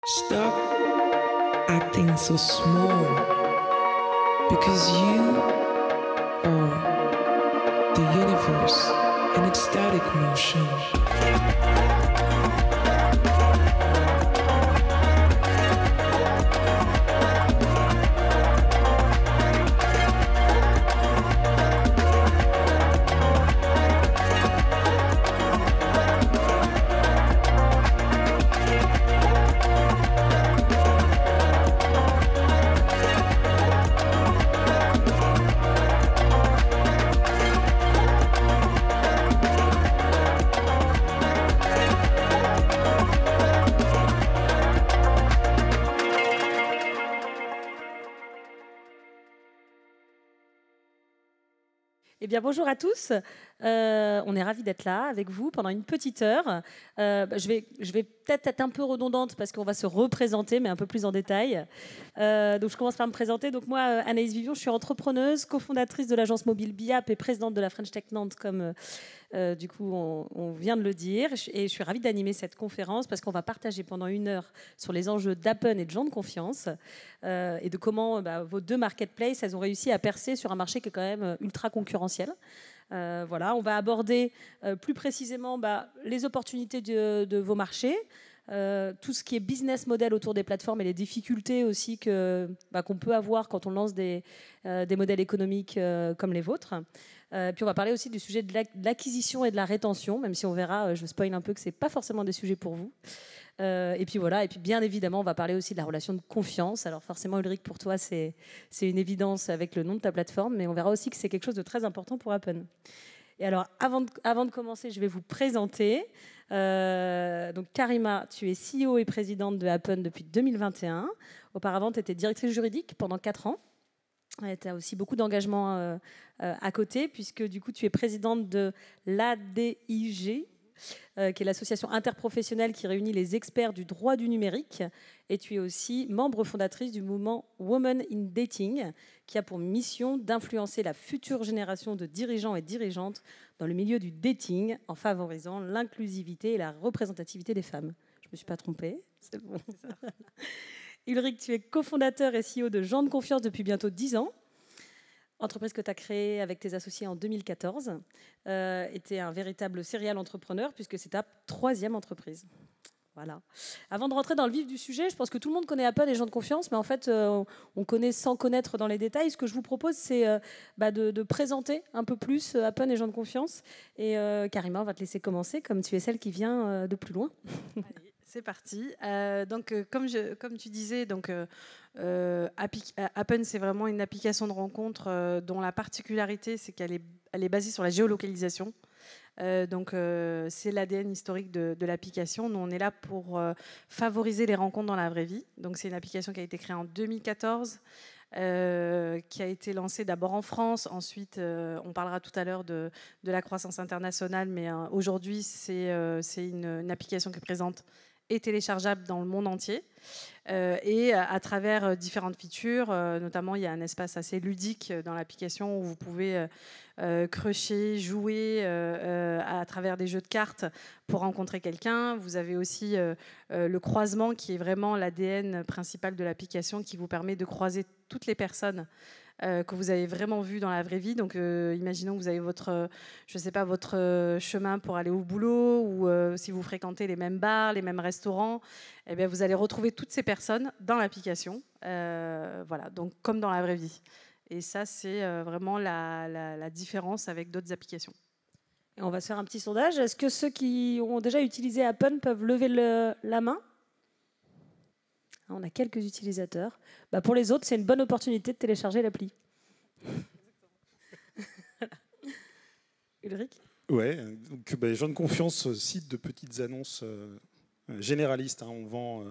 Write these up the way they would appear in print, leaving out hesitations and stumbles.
Stop acting so small because you are the universe in ecstatic motion. Eh bien, bonjour à tous. On est ravis d'être là avec vous pendant une petite heure. Je vais peut-être être un peu redondante parce qu'on va se représenter, mais un peu plus en détail. Donc, je commence par me présenter. Donc, moi, Anaïs Vivion, je suis entrepreneuse, cofondatrice de l'agence mobile BIAP et présidente de la French Tech Nantes, comme du coup on vient de le dire. Et je suis ravie d'animer cette conférence parce qu'on va partager pendant une heure sur les enjeux d'Appen et de gens de confiance et de comment vos deux marketplaces, elles ont réussi à percer sur un marché qui est quand même ultra concurrentiel. Voilà, on va aborder plus précisément les opportunités de vos marchés, tout ce qui est business model autour des plateformes et les difficultés aussi qu'on peut avoir quand on lance des modèles économiques comme les vôtres. Puis on va parler aussi du sujet de l'acquisition et de la rétention, même si on verra, je spoil un peu que ce n'est pas forcément des sujets pour vous. Et puis voilà, et puis bien évidemment, on va parler aussi de la relation de confiance. Alors forcément, Ulrich, pour toi, c'est une évidence avec le nom de ta plateforme, mais on verra aussi que c'est quelque chose de très important pour Appen. Et alors, avant de commencer, je vais vous présenter. Donc Karima, tu es CEO et présidente de Appen depuis 2021. Auparavant, tu étais directrice juridique pendant 4 ans. Tu as aussi beaucoup d'engagement à côté, puisque du coup, tu es présidente de l'ADIG, qui est l'association interprofessionnelle qui réunit les experts du droit du numérique. Et tu es aussi membre fondatrice du mouvement Women in Dating, qui a pour mission d'influencer la future génération de dirigeants et dirigeantes dans le milieu du dating en favorisant l'inclusivité et la représentativité des femmes. Je ne me suis pas trompée, c'est bon. Ulrich, tu es cofondateur et CEO de Gens de Confiance depuis bientôt 10 ans. Entreprise que tu as créée avec tes associés en 2014. Et tu es un véritable serial entrepreneur puisque c'est ta 3e entreprise. Voilà. Avant de rentrer dans le vif du sujet, je pense que tout le monde connaît Appen et Gens de Confiance, mais en fait, on connaît sans connaître dans les détails. Ce que je vous propose, c'est de présenter un peu plus Appen et Gens de Confiance. Et Karima, on va te laisser commencer, comme tu es celle qui vient de plus loin. Allez, c'est parti. Comme tu disais, Appen, c'est vraiment une application de rencontre dont la particularité, c'est qu'elle est basée sur la géolocalisation. C'est l'ADN historique de l'application. Nous, on est là pour favoriser les rencontres dans la vraie vie. Donc, c'est une application qui a été créée en 2014, qui a été lancée d'abord en France. Ensuite, on parlera tout à l'heure de la croissance internationale, mais aujourd'hui, c'est une application qui est présente et téléchargeable dans le monde entier. Et à travers différentes features, notamment il y a un espace assez ludique dans l'application où vous pouvez crusher, jouer à travers des jeux de cartes pour rencontrer quelqu'un. Vous avez aussi le croisement qui est vraiment l'ADN principal de l'application qui vous permet de croiser toutes les personnes que vous avez vraiment vu dans la vraie vie. Donc, imaginons que vous avez votre chemin pour aller au boulot ou si vous fréquentez les mêmes bars, les mêmes restaurants, eh bien, vous allez retrouver toutes ces personnes dans l'application. Voilà, donc comme dans la vraie vie. Et ça, c'est vraiment la différence avec d'autres applications. Et on va se faire un petit sondage. Est-ce que ceux qui ont déjà utilisé Appen peuvent lever la main ? On a quelques utilisateurs. Pour les autres, c'est une bonne opportunité de télécharger l'appli. Ulrich ? Ouais, donc Gens de Confiance, site de petites annonces généralistes. On vend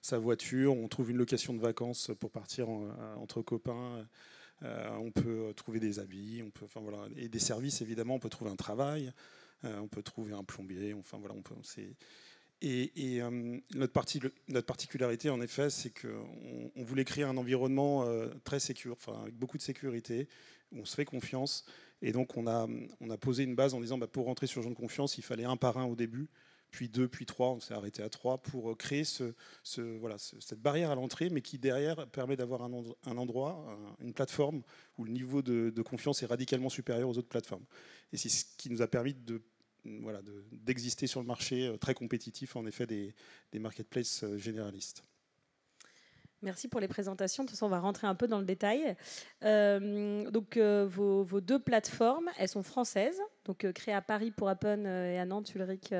sa voiture, on trouve une location de vacances pour partir entre copains. On peut trouver des habits, et des services évidemment. On peut trouver un travail, on peut trouver un plombier. Notre particularité, en effet, c'est qu'on voulait créer un environnement très sécure, avec beaucoup de sécurité, où on se fait confiance. Et donc, on a posé une base en disant pour rentrer sur Gens de Confiance, il fallait un par un au début, puis 2, puis 3, on s'est arrêté à 3 pour créer cette barrière à l'entrée, mais qui derrière permet d'avoir un endroit, une plateforme où le niveau de confiance est radicalement supérieur aux autres plateformes. Et c'est ce qui nous a permis d'exister sur le marché très compétitif, en effet, des marketplaces généralistes. Merci pour les présentations. De toute façon, on va rentrer un peu dans le détail. Vos deux plateformes, elles sont françaises, donc créées à Paris pour Appen et à Nantes, Ulrich,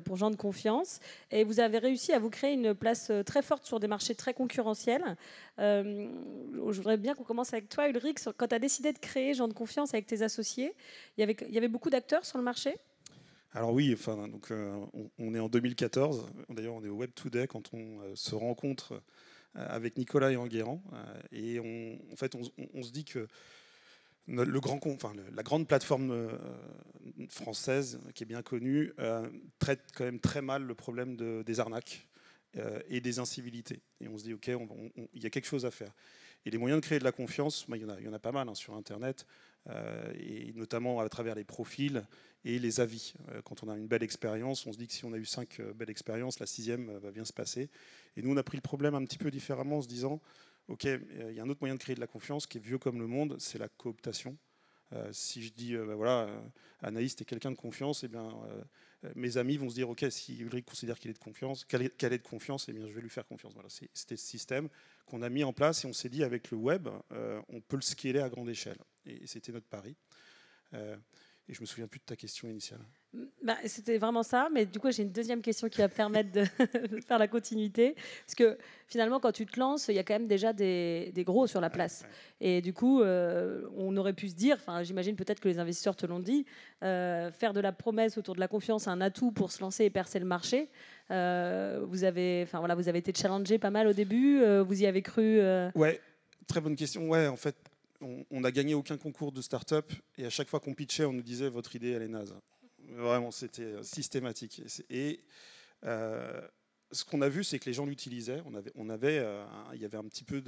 pour gens de confiance. Et vous avez réussi à vous créer une place très forte sur des marchés très concurrentiels. Je voudrais bien qu'on commence avec toi, Ulrich. Quand tu as décidé de créer gens de confiance avec tes associés, il y avait beaucoup d'acteurs sur le marché ? Alors oui, on est en 2014. D'ailleurs, on est au Web Today quand on se rencontre avec Nicolas et Enguerrand, et on se dit que la grande plateforme française qui est bien connue traite quand même très mal le problème des arnaques et des incivilités. Et on se dit, OK, il y a quelque chose à faire. Et les moyens de créer de la confiance, il y en a pas mal sur Internet, et notamment à travers les profils et les avis. Quand on a une belle expérience, on se dit que si on a eu 5 belles expériences, la 6e va bien se passer. Et nous, on a pris le problème un petit peu différemment en se disant, OK, il y a un autre moyen de créer de la confiance qui est vieux comme le monde, c'est la cooptation. Si je dis, Anaïs, tu es quelqu'un de confiance, mes amis vont se dire, OK, si Ulrich considère qu'il est de confiance, qu'elle est de confiance, je vais lui faire confiance. Voilà, c'était ce système qu'on a mis en place, et on s'est dit, avec le web, on peut le scaler à grande échelle. Et c'était notre pari. Et je me souviens plus de ta question initiale. C'était vraiment ça, mais du coup j'ai une deuxième question qui va permettre de faire la continuité, parce que finalement quand tu te lances, il y a quand même déjà des gros sur la place, et du coup on aurait pu se dire, j'imagine peut-être que les investisseurs te l'ont dit, faire de la promesse autour de la confiance un atout pour se lancer et percer le marché. Vous avez été challengé pas mal au début, vous y avez cru Ouais, très bonne question. Ouais, en fait, on n'a gagné aucun concours de start-up, et à chaque fois qu'on pitchait, on nous disait votre idée elle est naze. Vraiment, c'était systématique. Et ce qu'on a vu, c'est que les gens l'utilisaient. Il y avait un petit peu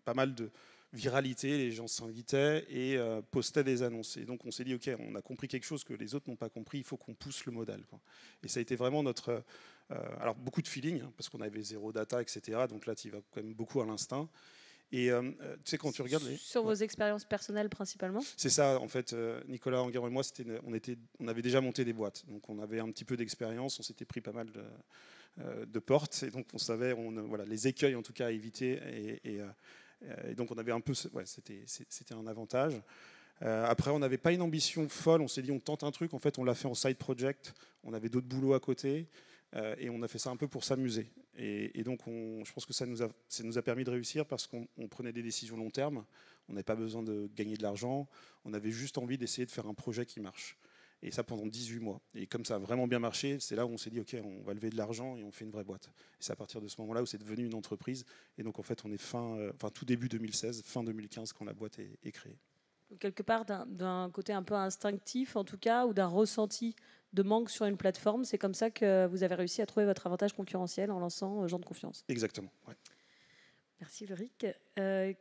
pas mal de viralité. Les gens s'invitaient et postaient des annonces. Et donc, on s'est dit, OK, on a compris quelque chose que les autres n'ont pas compris. Il faut qu'on pousse le modèle, quoi. Et ça a été vraiment notre... alors, beaucoup de feeling, parce qu'on avait zéro data, etc. Donc là, tu y vas quand même beaucoup à l'instinct. Et tu sais, quand tu regardes sur vos expériences personnelles principalement. C'est ça, en fait. Nicolas Enguerrand et moi, on avait déjà monté des boîtes, donc on avait un petit peu d'expérience, on s'était pris pas mal de portes, et donc on savait, les écueils en tout cas à éviter, et donc on avait un peu, c'était un avantage. Après, on n'avait pas une ambition folle, on s'est dit on tente un truc, en fait on l'a fait en side project, on avait d'autres boulots à côté. Et on a fait ça un peu pour s'amuser. Et donc, je pense que ça nous a permis de réussir parce qu'on prenait des décisions long terme. On n'avait pas besoin de gagner de l'argent. On avait juste envie d'essayer de faire un projet qui marche. Et ça pendant 18 mois. Et comme ça a vraiment bien marché, c'est là où on s'est dit, OK, on va lever de l'argent et on fait une vraie boîte. Et c'est à partir de ce moment-là où c'est devenu une entreprise. Et donc, en fait, on est tout début 2016, fin 2015, quand la boîte est créée. Quelque part, d'un côté un peu instinctif, en tout cas, ou d'un ressenti de manque sur une plateforme, c'est comme ça que vous avez réussi à trouver votre avantage concurrentiel en lançant gens de confiance. Exactement, ouais. Merci Ulrich.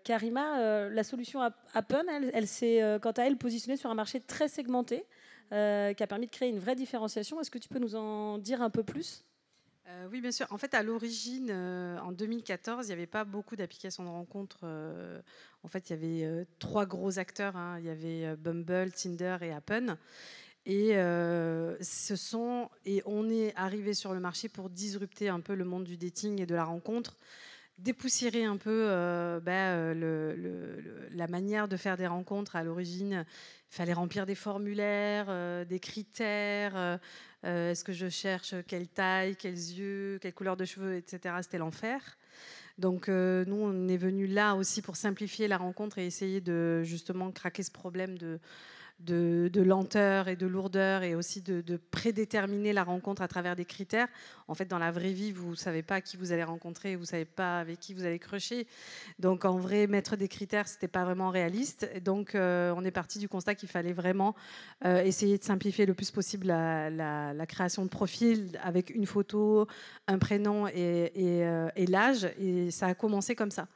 Karima, la solution Appen, elle s'est quant à elle positionnée sur un marché très segmenté qui a permis de créer une vraie différenciation. Est-ce que tu peux nous en dire un peu plus ? Oui, bien sûr. En fait, à l'origine, en 2014, il n'y avait pas beaucoup d'applications de rencontres. En fait, il y avait 3 gros acteurs. Il y avait Bumble, Tinder et Appen. Et on est arrivé sur le marché pour disrupter un peu le monde du dating et de la rencontre, dépoussiérer un peu la manière de faire des rencontres. À l'origine, il fallait remplir des formulaires, des critères. Est-ce que je cherche quelle taille, quels yeux, quelle couleur de cheveux, etc. C'était l'enfer. Donc nous, on est venu là aussi pour simplifier la rencontre et essayer de justement craquer ce problème de lenteur et de lourdeur, et aussi de prédéterminer la rencontre à travers des critères. En fait, dans la vraie vie, vous ne savez pas qui vous allez rencontrer, vous ne savez pas avec qui vous allez crusher. Donc, en vrai, mettre des critères, ce n'était pas vraiment réaliste. Donc, on est parti du constat qu'il fallait vraiment essayer de simplifier le plus possible la création de profil avec une photo, un prénom et l'âge. Et ça a commencé comme ça.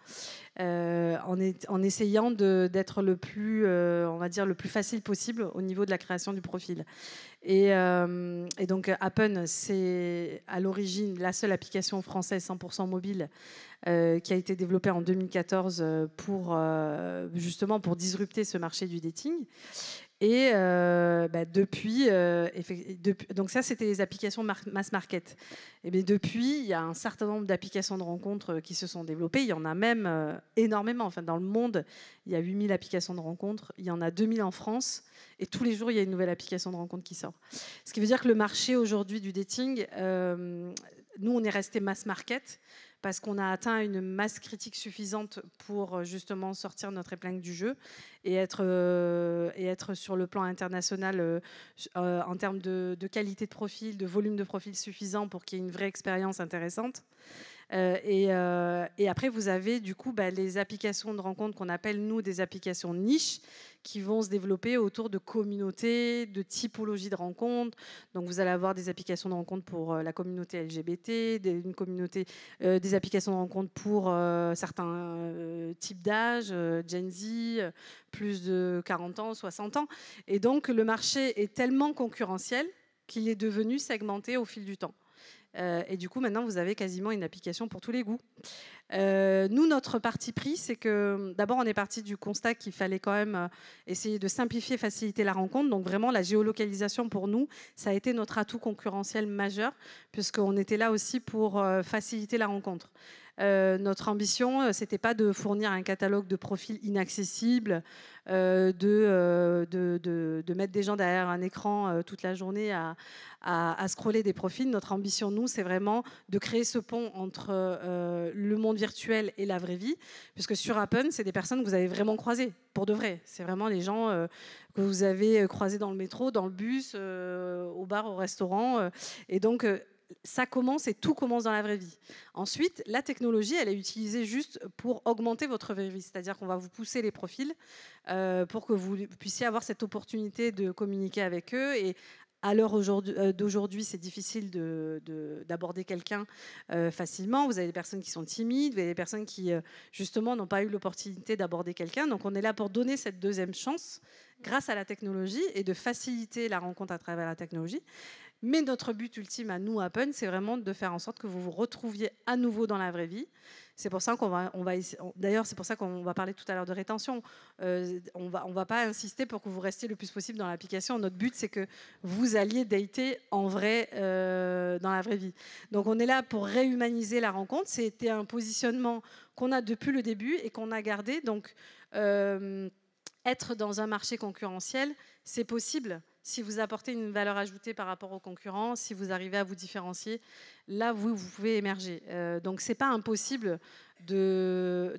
en essayant d'être le plus, on va dire, le plus facile possible au niveau de la création du profil. Et donc Appen, c'est à l'origine la seule application française 100% mobile qui a été développée en 2014 justement pour disrupter ce marché du dating. Et depuis, donc ça c'était les applications mass market. Et bien depuis, il y a un certain nombre d'applications de rencontres qui se sont développées. Il y en a même énormément. Enfin, dans le monde, il y a 8000 applications de rencontres. Il y en a 2000 en France. Et tous les jours, il y a une nouvelle application de rencontre qui sort. Ce qui veut dire que le marché aujourd'hui du dating, nous, on est resté mass market parce qu'on a atteint une masse critique suffisante pour justement sortir notre épingle du jeu et être sur le plan international en termes de qualité de profil, de volume de profil suffisant pour qu'il y ait une vraie expérience intéressante. Et après, vous avez du coup les applications de rencontres qu'on appelle, nous, des applications niches qui vont se développer autour de communautés, de typologies de rencontres. Donc, vous allez avoir des applications de rencontres pour la communauté LGBT, des applications de rencontres pour certains types d'âge, Gen Z, plus de 40 ans, 60 ans. Et donc, le marché est tellement concurrentiel qu'il est devenu segmenté au fil du temps. Et du coup, maintenant, vous avez quasiment une application pour tous les goûts. Nous, notre parti pris, c'est que d'abord, on est parti du constat qu'il fallait quand même essayer de simplifier, faciliter la rencontre. Donc vraiment, la géolocalisation pour nous, ça a été notre atout concurrentiel majeur, puisqu'on était là aussi pour faciliter la rencontre. Notre ambition, c'était pas de fournir un catalogue de profils inaccessibles, de mettre des gens derrière un écran toute la journée à scroller des profils. Notre ambition, nous, c'est vraiment de créer ce pont entre le monde virtuel et la vraie vie, puisque sur Appen, c'est des personnes que vous avez vraiment croisées, pour de vrai. C'est vraiment les gens que vous avez croisés dans le métro, dans le bus, au bar, au restaurant. Et donc, ça commence et tout commence dans la vraie vie. Ensuite, la technologie, elle est utilisée juste pour augmenter votre vraie vie. C'est-à-dire qu'on va vous pousser les profils pour que vous puissiez avoir cette opportunité de communiquer avec eux. Et à l'heure d'aujourd'hui, c'est difficile d'aborder quelqu'un facilement. Vous avez des personnes qui sont timides, vous avez des personnes qui, justement, n'ont pas eu l'opportunité d'aborder quelqu'un. Donc, on est là pour donner cette deuxième chance grâce à la technologie et de faciliter la rencontre à travers la technologie. Mais notre but ultime à nous, Appen, c'est vraiment de faire en sorte que vous vous retrouviez à nouveau dans la vraie vie. C'est pour ça d'ailleurs, c'est pour ça qu'on va parler tout à l'heure de rétention. On va pas insister pour que vous restiez le plus possible dans l'application. Notre but, c'est que vous alliez dater en vrai dans la vraie vie. Donc, on est là pour réhumaniser la rencontre. C'était un positionnement qu'on a depuis le début et qu'on a gardé. Donc, être dans un marché concurrentiel, c'est possible. Si vous apportez une valeur ajoutée par rapport aux concurrents, si vous arrivez à vous différencier, là, vous pouvez émerger. Donc, ce n'est pas impossible de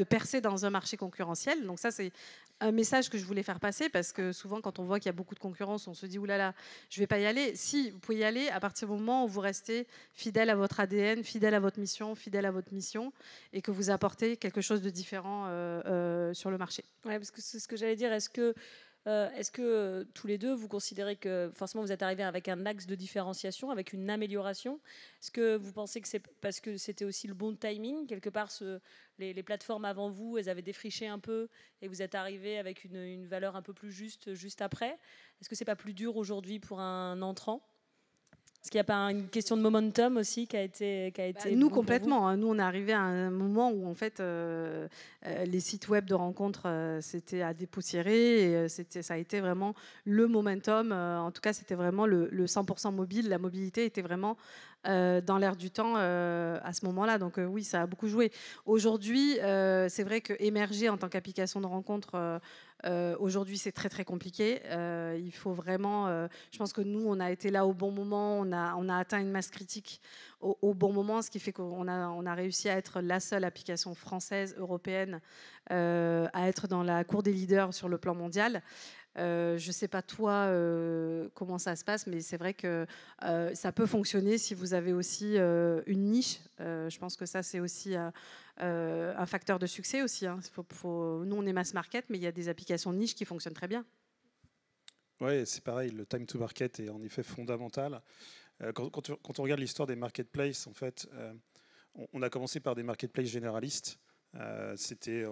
percer dans un marché concurrentiel. Donc, ça, c'est un message que je voulais faire passer, parce que souvent, quand on voit qu'il y a beaucoup de concurrence, on se dit « oulala, je ne vais pas y aller ». Si, vous pouvez y aller à partir du moment où vous restez fidèle à votre ADN, fidèle à votre mission, fidèle à votre mission, et que vous apportez quelque chose de différent sur le marché. Oui, parce que c'est ce que j'allais dire. Est-ce que tous les deux, vous considérez que forcément vous êtes arrivés avec un axe de différenciation, avec une amélioration? Est-ce que vous pensez que c'est parce que c'était aussi le bon timing? Quelque part, les plateformes avant vous, elles avaient défriché un peu et vous êtes arrivés avec une valeur un peu plus juste après. Est-ce que c'est pas plus dur aujourd'hui pour un entrant? Est-ce qu'il n'y a pas une question de momentum aussi qui a été nous, complètement. Nous, on est arrivé à un moment où, en fait, les sites web de rencontres, c'était à dépoussiérer. Et ça a été vraiment le momentum. En tout cas, c'était vraiment le 100% mobile. La mobilité était vraiment dans l'air du temps à ce moment-là. Donc oui, ça a beaucoup joué. Aujourd'hui, c'est vrai qu'émerger en tant qu'application de rencontre, aujourd'hui, c'est très très compliqué. Il faut vraiment. Je pense que nous, on a été là au bon moment. On a atteint une masse critique au bon moment, ce qui fait qu'on a réussi à être la seule application française, européenne, à être dans la cour des leaders sur le plan mondial. Je ne sais pas toi comment ça se passe, mais c'est vrai que ça peut fonctionner si vous avez aussi une niche. Je pense que ça, c'est aussi un facteur de succès aussi. Hein. Nous, on est mass market, mais il y a des applications niches qui fonctionnent très bien. Oui, c'est pareil. Le time to market est en effet fondamental. Quand on regarde l'histoire des marketplaces, en fait, on a commencé par des marketplaces généralistes. C'était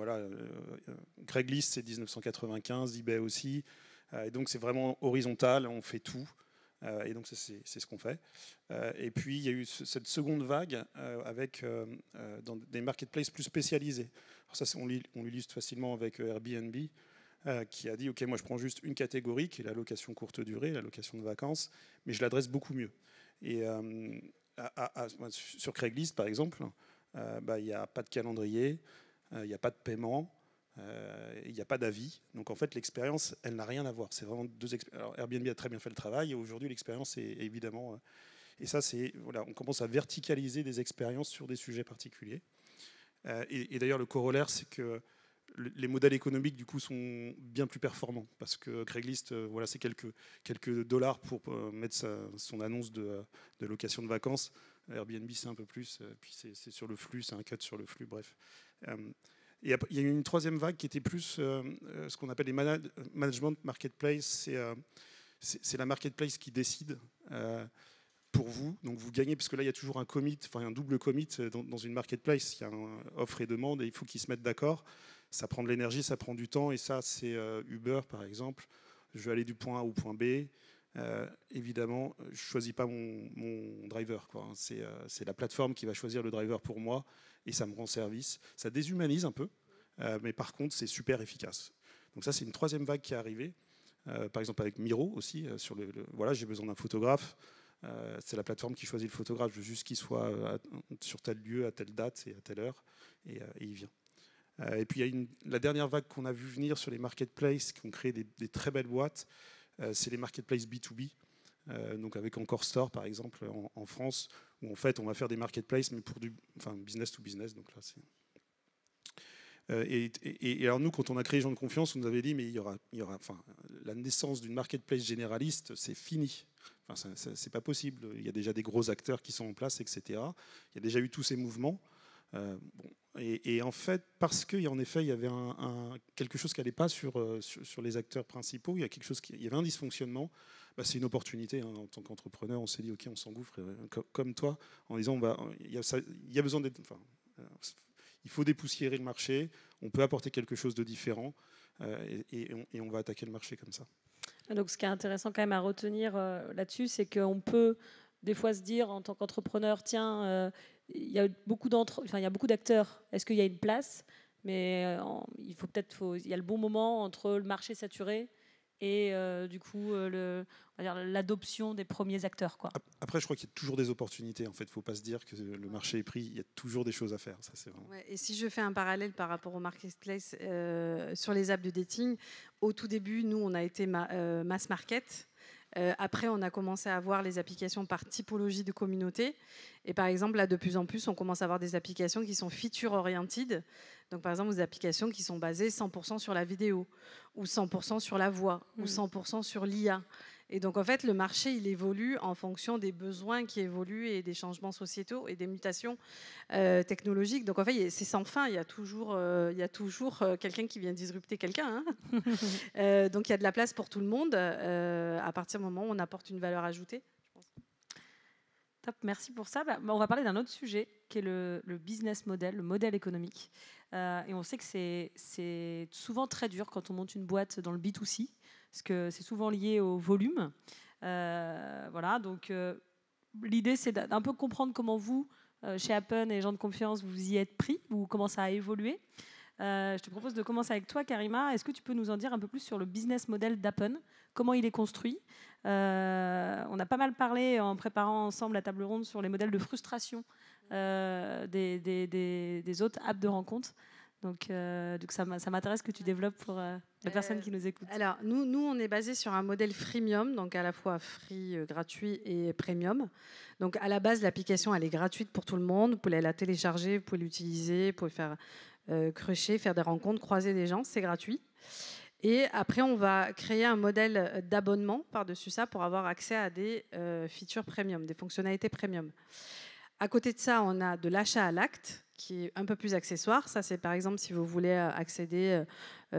Craigslist, c'est 1995, eBay aussi. Et donc c'est vraiment horizontal, on fait tout. Et donc c'est ce qu'on fait. Et puis il y a eu cette seconde vague avec dans des marketplaces plus spécialisés. Alors ça, on l'illustre facilement avec Airbnb, qui a dit ok, moi je prends juste une catégorie qui est la location courte durée, la location de vacances, mais je l'adresse beaucoup mieux. Et sur Craigslist par exemple, il n'y a pas de calendrier, il n'y a pas de paiement. Il n'y a pas d'avis, donc en fait l'expérience elle n'a rien à voir. C'est vraiment Alors Airbnb a très bien fait le travail et aujourd'hui l'expérience est évidemment et ça c'est on commence à verticaliser des expériences sur des sujets particuliers et d'ailleurs le corollaire c'est que les modèles économiques du coup sont bien plus performants parce que Craigslist c'est quelques dollars pour mettre son annonce de location de vacances. Airbnb c'est un peu plus, puis c'est sur le flux, c'est un cut sur le flux, bref. Et il y a eu une troisième vague qui était plus ce qu'on appelle les management marketplace. C'est la marketplace qui décide pour vous. Donc vous gagnez, parce que là il y a toujours un commit, un double commit dans une marketplace. Il y a un offre et demande et il faut qu'ils se mettent d'accord. Ça prend de l'énergie, ça prend du temps. Et ça, c'est Uber par exemple. Je veux aller du point A au point B. Évidemment, je ne choisis pas mon driver, quoi. C'est la plateforme qui va choisir le driver pour moi et ça me rend service. Ça déshumanise un peu, mais par contre, c'est super efficace. Donc ça, c'est une troisième vague qui est arrivée. Par exemple, avec Miro aussi. J'ai besoin d'un photographe. C'est la plateforme qui choisit le photographe. Je veux juste qu'il soit sur tel lieu, à telle date et à telle heure. Et il vient. Et puis, il y a la dernière vague qu'on a vu venir sur les marketplaces qui ont créé des très belles boîtes. C'est les marketplaces B2B, donc avec Encore Store par exemple en France, où en fait on va faire des marketplaces mais pour business to business. Donc là, et alors nous, quand on a créé Gens de Confiance, on nous avait dit mais il y aura la naissance d'une marketplace généraliste, c'est fini. C'est pas possible. Il y a déjà des gros acteurs qui sont en place, etc. Il y a déjà eu tous ces mouvements. Et en fait, parce qu'en effet, il y avait quelque chose qui n'allait pas sur les acteurs principaux, il y avait un dysfonctionnement, c'est une opportunité. En tant qu'entrepreneur, on s'est dit, OK, on s'engouffre comme toi, en disant, il y a besoin d'être... il faut dépoussiérer le marché, on peut apporter quelque chose de différent, et on va attaquer le marché comme ça. Donc, ce qui est intéressant quand même à retenir là-dessus, c'est qu'on peut des fois se dire, en tant qu'entrepreneur, tiens... il y a beaucoup d'acteurs. Est-ce qu'il y a une place? Mais il y a le bon moment entre le marché saturé et du coup l'adoption des premiers acteurs, quoi. Après, je crois qu'il y a toujours des opportunités. En fait, il ne faut pas se dire que le marché est pris. Il y a toujours des choses à faire. Ça, c'est vraiment... Et si je fais un parallèle par rapport au marketplace sur les apps de dating, au tout début, nous, on a été mass market. Après, on a commencé à avoir les applications par typologie de communauté. Et par exemple, là, de plus en plus, on commence à avoir des applications qui sont feature-oriented. Donc, par exemple, des applications qui sont basées 100% sur la vidéo, ou 100% sur la voix, ou 100% sur l'IA. Et donc, en fait, le marché, il évolue en fonction des besoins qui évoluent et des changements sociétaux et des mutations technologiques. Donc, en fait, c'est sans fin. Il y a toujours quelqu'un qui vient disrupter quelqu'un. Donc, il y a de la place pour tout le monde à partir du moment où on apporte une valeur ajoutée. Top, merci pour ça. On va parler d'un autre sujet qui est le business model, le modèle économique. Et on sait que c'est souvent très dur quand on monte une boîte dans le B2C, parce que c'est souvent lié au volume. Donc l'idée, c'est d'un peu comprendre comment vous, chez Appen et Gens de Confiance, vous y êtes pris, ou comment ça a évolué. Je te propose de commencer avec toi, Karima. Est-ce que tu peux nous en dire un peu plus sur le business model d'Appen? Comment il est construit? On a pas mal parlé en préparant ensemble la table ronde sur les modèles de frustration des autres apps de rencontre. Donc ça m'intéresse que tu développes pour les personnes qui nous écoutent. Alors, nous, on est basé sur un modèle freemium, donc à la fois free, gratuit, et premium. Donc, à la base, l'application, elle est gratuite pour tout le monde. Vous pouvez la télécharger, vous pouvez l'utiliser, vous pouvez faire crusher, faire des rencontres, croiser des gens, c'est gratuit. Et après, on va créer un modèle d'abonnement par-dessus ça pour avoir accès à des features premium, des fonctionnalités premium. À côté de ça, on a de l'achat à l'acte qui est un peu plus accessoire. Ça, c'est par exemple si vous voulez accéder,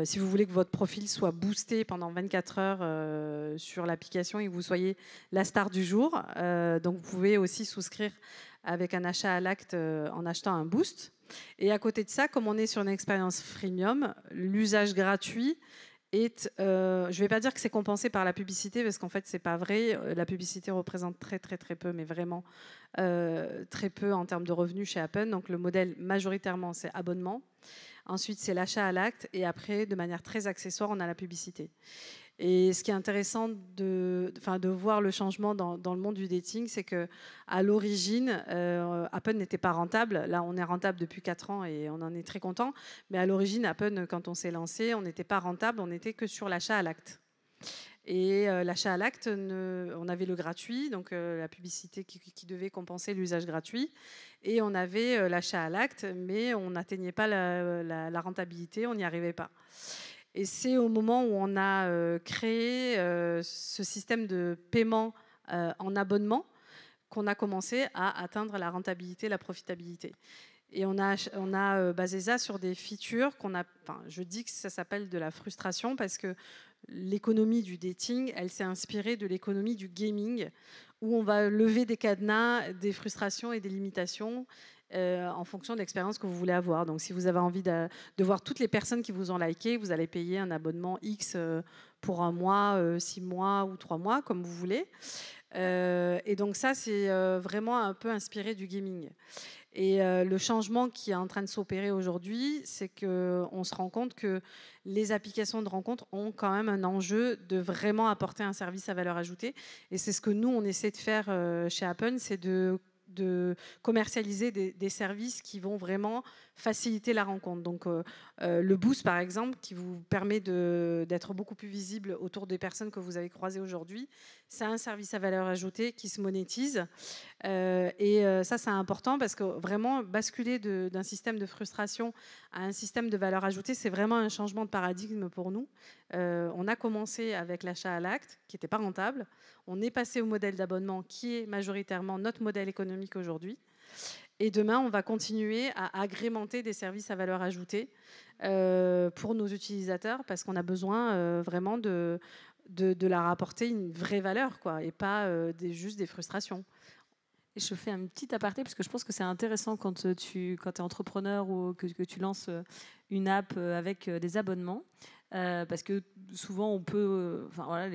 si vous voulez que votre profil soit boosté pendant 24 heures sur l'application et que vous soyez la star du jour. Donc, vous pouvez aussi souscrire avec un achat à l'acte en achetant un boost. Et à côté de ça, comme on est sur une expérience freemium, l'usage gratuit est, je ne vais pas dire que c'est compensé par la publicité, parce qu'en fait, ce n'est pas vrai. La publicité représente très, très, très peu, mais vraiment très peu en termes de revenus chez Appen. Donc, le modèle, majoritairement, c'est abonnement. Ensuite, c'est l'achat à l'acte. Et après, de manière très accessoire, on a la publicité. Et ce qui est intéressant de voir le changement dans le monde du dating, c'est qu'à l'origine, Appen n'était pas rentable. Là, on est rentable depuis 4 ans et on en est très content. Mais à l'origine, Appen, quand on s'est lancé, on n'était pas rentable, on n'était que sur l'achat à l'acte. Et l'achat à l'acte, on avait le gratuit, donc la publicité qui devait compenser l'usage gratuit. Et on avait l'achat à l'acte, mais on n'atteignait pas la rentabilité, on n'y arrivait pas. Et c'est au moment où on a créé ce système de paiement en abonnement qu'on a commencé à atteindre la rentabilité, la profitabilité. Et on a basé ça sur des features je dis que ça s'appelle de la frustration parce que l'économie du dating, elle s'est inspirée de l'économie du gaming où on va lever des cadenas, des frustrations et des limitations en fonction de l'expérience que vous voulez avoir. Donc, si vous avez envie de voir toutes les personnes qui vous ont liké, vous allez payer un abonnement X pour 1 mois, 6 mois ou 3 mois, comme vous voulez. Et donc, ça, c'est vraiment un peu inspiré du gaming. Et le changement qui est en train de s'opérer aujourd'hui, c'est qu'on se rend compte que les applications de rencontre ont quand même un enjeu de vraiment apporter un service à valeur ajoutée. Et c'est ce que nous, on essaie de faire chez Appen, c'est de commercialiser des services qui vont vraiment faciliter la rencontre. Donc, le boost, par exemple, qui vous permet d'être beaucoup plus visible autour des personnes que vous avez croisées aujourd'hui, c'est un service à valeur ajoutée qui se monétise. Ça, c'est important parce que vraiment, basculer d'un système de frustration à un système de valeur ajoutée, c'est vraiment un changement de paradigme pour nous. On a commencé avec l'achat à l'acte, qui n'était pas rentable. On est passé au modèle d'abonnement, qui est majoritairement notre modèle économique aujourd'hui. Et demain, on va continuer à agrémenter des services à valeur ajoutée pour nos utilisateurs parce qu'on a besoin vraiment de leur apporter une vraie valeur, quoi, et pas juste des frustrations. Et je fais un petit aparté parce que je pense que c'est intéressant quand tu es entrepreneur ou que tu lances une app avec des abonnements. Parce que souvent on peut,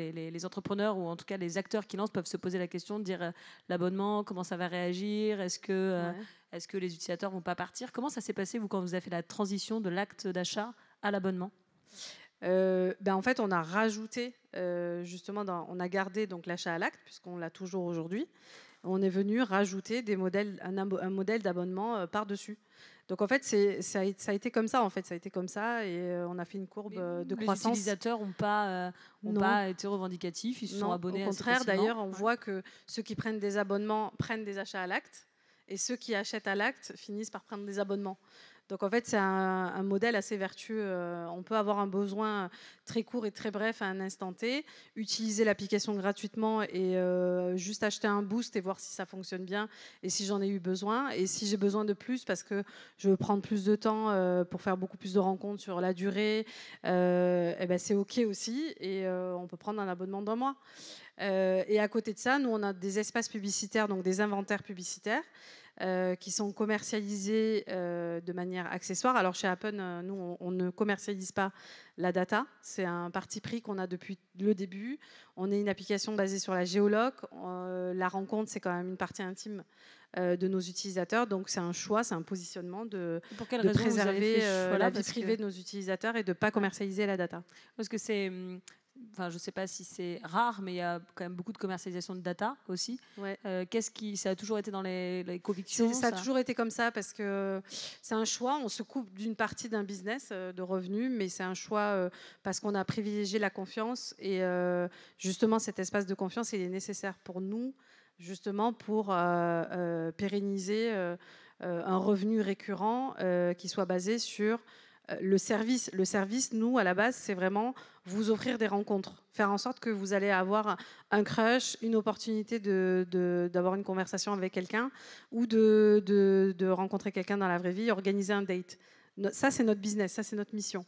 les entrepreneurs ou en tout cas les acteurs qui lancent peuvent se poser la question de dire l'abonnement, comment ça va réagir, est-ce que les utilisateurs vont pas partir? Comment ça s'est passé vous quand vous avez fait la transition de l'acte d'achat à l'abonnement? En fait, on a rajouté justement, on a gardé donc l'achat à l'acte puisqu'on l'a toujours aujourd'hui. On est venu rajouter un modèle d'abonnement par-dessus. Donc en fait, ça a été comme ça. En fait, ça a été comme ça et on a fait une courbe de croissance. Les utilisateurs n'ont pas été revendicatifs, ils se sont abonnés. Au contraire, d'ailleurs, on voit que ceux qui prennent des abonnements prennent des achats à l'acte et ceux qui achètent à l'acte finissent par prendre des abonnements. Donc en fait, c'est un modèle assez vertueux. On peut avoir un besoin très court et très bref à un instant T, utiliser l'application gratuitement et juste acheter un boost et voir si ça fonctionne bien et si j'en ai eu besoin. Et si j'ai besoin de plus parce que je veux prendre plus de temps pour faire beaucoup plus de rencontres sur la durée, c'est OK aussi. Et on peut prendre un abonnement d'1 mois. Et à côté de ça, nous, on a des espaces publicitaires, donc des inventaires publicitaires, qui sont commercialisés de manière accessoire. Alors chez Appen, nous, on ne commercialise pas la data. C'est un parti pris qu'on a depuis le début. On est une application basée sur la géoloc. La rencontre, c'est quand même une partie intime de nos utilisateurs. Donc c'est un choix, c'est un positionnement de préserver la vie privée de nos utilisateurs et de ne pas commercialiser la data. Parce que c'est... je ne sais pas si c'est rare, mais il y a quand même beaucoup de commercialisation de data aussi. Ouais. Ça a toujours été dans les convictions? Ça a toujours été comme ça parce que c'est un choix. On se coupe d'une partie d'un business de revenus, mais c'est un choix parce qu'on a privilégié la confiance. Et justement, cet espace de confiance, il est nécessaire pour nous, justement, pour pérenniser un revenu récurrent qui soit basé sur... Le service, nous, à la base, c'est vraiment, vous offrir des rencontres, faire en sorte que vous allez avoir un crush, une opportunité d'avoir une conversation avec quelqu'un ou de rencontrer quelqu'un dans la vraie vie, organiser un date. Ça, c'est notre business, ça, c'est notre mission.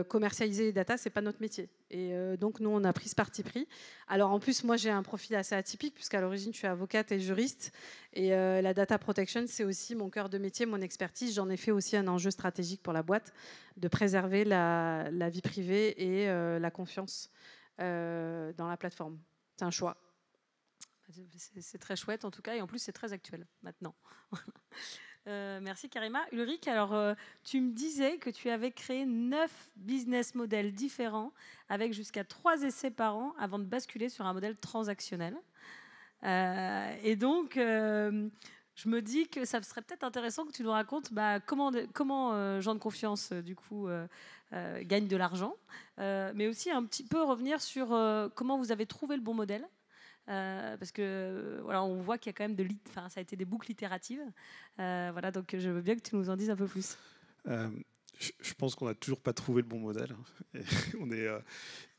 Commercialiser les data, c'est pas notre métier. Et donc, nous, on a pris ce parti pris. Alors, en plus, moi, j'ai un profil assez atypique, puisqu'à l'origine, je suis avocate et juriste. Et la data protection, c'est aussi mon cœur de métier, mon expertise. J'en ai fait aussi un enjeu stratégique pour la boîte, de préserver la vie privée et la confiance dans la plateforme. C'est un choix. C'est très chouette, en tout cas. Et en plus, c'est très actuel, maintenant. Merci Karima. Ulrich, alors tu me disais que tu avais créé 9 business models différents avec jusqu'à 3 essais par an avant de basculer sur un modèle transactionnel. Et donc, je me dis que ça serait peut-être intéressant que tu nous racontes comment Gens de Confiance, du coup, gagne de l'argent, mais aussi un petit peu revenir sur comment vous avez trouvé le bon modèle. Parce que voilà, on voit qu'il y a quand même ça a été des boucles litératives. Voilà, donc je veux bien que tu nous en dises un peu plus. Je pense qu'on n'a toujours pas trouvé le bon modèle.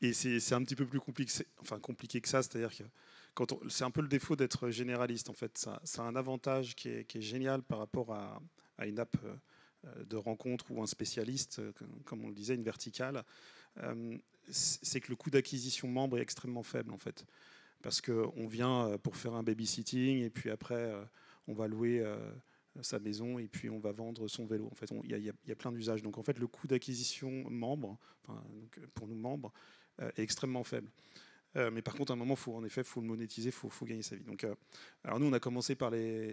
Et c'est un petit peu plus compliqué que ça. C'est-à-dire que c'est un peu le défaut d'être généraliste. En fait, ça a un avantage qui est génial par rapport à une app de rencontre ou un spécialiste, comme on le disait, une verticale. C'est que le coût d'acquisition membre est extrêmement faible, en fait. Parce qu'on vient pour faire un babysitting et puis après on va louer sa maison et puis on va vendre son vélo. En fait, il y a plein d'usages. Donc en fait, le coût d'acquisition membre, pour nous membres, est extrêmement faible. Mais par contre, à un moment, faut le monétiser, faut gagner sa vie. Donc, alors nous, on a commencé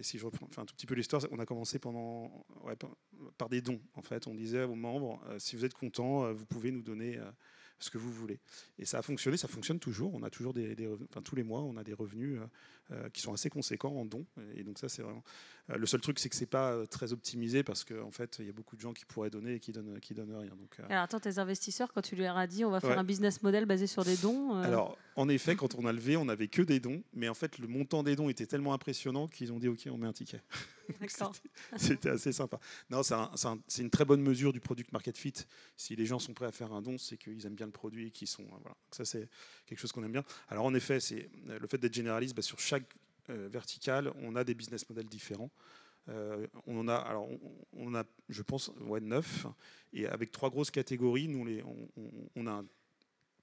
si je reprends un tout petit peu l'histoire, on a commencé par des dons. En fait, on disait aux membres, si vous êtes contents, vous pouvez nous donner ce que vous voulez. Et ça a fonctionné, ça fonctionne toujours. On a toujours tous les mois, on a des revenus qui sont assez conséquents en dons. Et donc ça, c'est vraiment. Le seul truc, c'est que c'est pas très optimisé parce qu'en fait, il y a beaucoup de gens qui pourraient donner et qui donnent rien. Donc, alors attends, tes investisseurs, quand tu leur as dit, on va faire un business model basé sur des dons. Alors, en effet, quand on a levé, on n'avait que des dons, mais en fait, le montant des dons était tellement impressionnant qu'ils ont dit OK, on met un ticket. C'était assez sympa. Non, c'est une très bonne mesure du product market fit. Si les gens sont prêts à faire un don, c'est qu'ils aiment bien le produit et qu'ils sont. Voilà. Donc ça, c'est quelque chose qu'on aime bien. Alors, en effet, c'est le fait d'être généraliste. Sur chaque verticale, on a des business models différents. On a, je pense, 9. Et avec 3 grosses catégories, nous, on a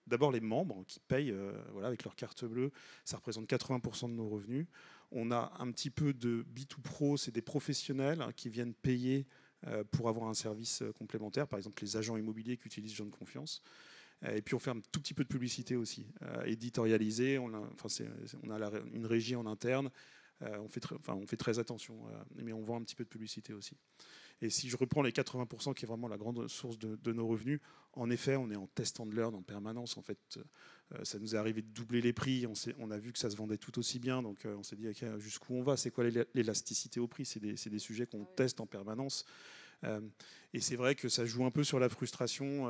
d'abord les membres qui payent avec leur carte bleue. Ça représente 80% de nos revenus. On a un petit peu de B2Pro, c'est des professionnels qui viennent payer pour avoir un service complémentaire. Par exemple, les agents immobiliers qui utilisent Gens de Confiance. Et puis on fait un tout petit peu de publicité aussi, éditorialisée. On a une régie en interne. On fait très attention, mais on vend un petit peu de publicité aussi. Et si je reprends les 80% qui est vraiment la grande source de nos revenus, en effet, on est en test and learn en permanence. En fait, ça nous est arrivé de doubler les prix. On a vu que ça se vendait tout aussi bien. Donc, on s'est dit okay, jusqu'où on va. C'est quoi l'élasticité au prix? C'est des sujets qu'on teste en permanence. Et c'est vrai que ça joue un peu sur la frustration.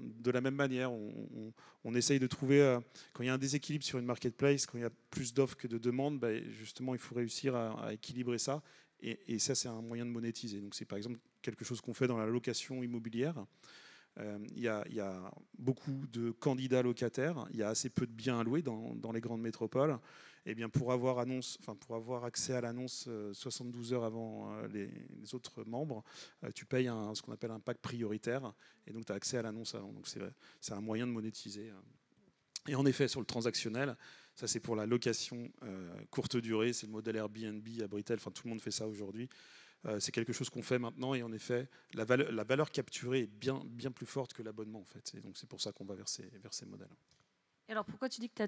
De la même manière, on essaye de trouver, quand il y a un déséquilibre sur une marketplace, quand il y a plus d'offres que de demandes, justement, il faut réussir à équilibrer ça. Et ça, c'est un moyen de monétiser. Donc, c'est par exemple quelque chose qu'on fait dans la location immobilière. Il y a beaucoup de candidats locataires. Il y a assez peu de biens à louer dans les grandes métropoles. Et bien, pour avoir accès à l'annonce 72 heures avant les autres membres, tu payes ce qu'on appelle un pack prioritaire. Et donc, tu as accès à l'annonce avant. Donc, c'est un moyen de monétiser. Et en effet, sur le transactionnel, ça c'est pour la location courte durée, c'est le modèle Airbnb à Britel, tout le monde fait ça aujourd'hui. C'est quelque chose qu'on fait maintenant et en effet, la valeur capturée est bien plus forte que l'abonnement en fait. Et donc c'est pour ça qu'on va vers ces modèles. Et alors pourquoi tu dis que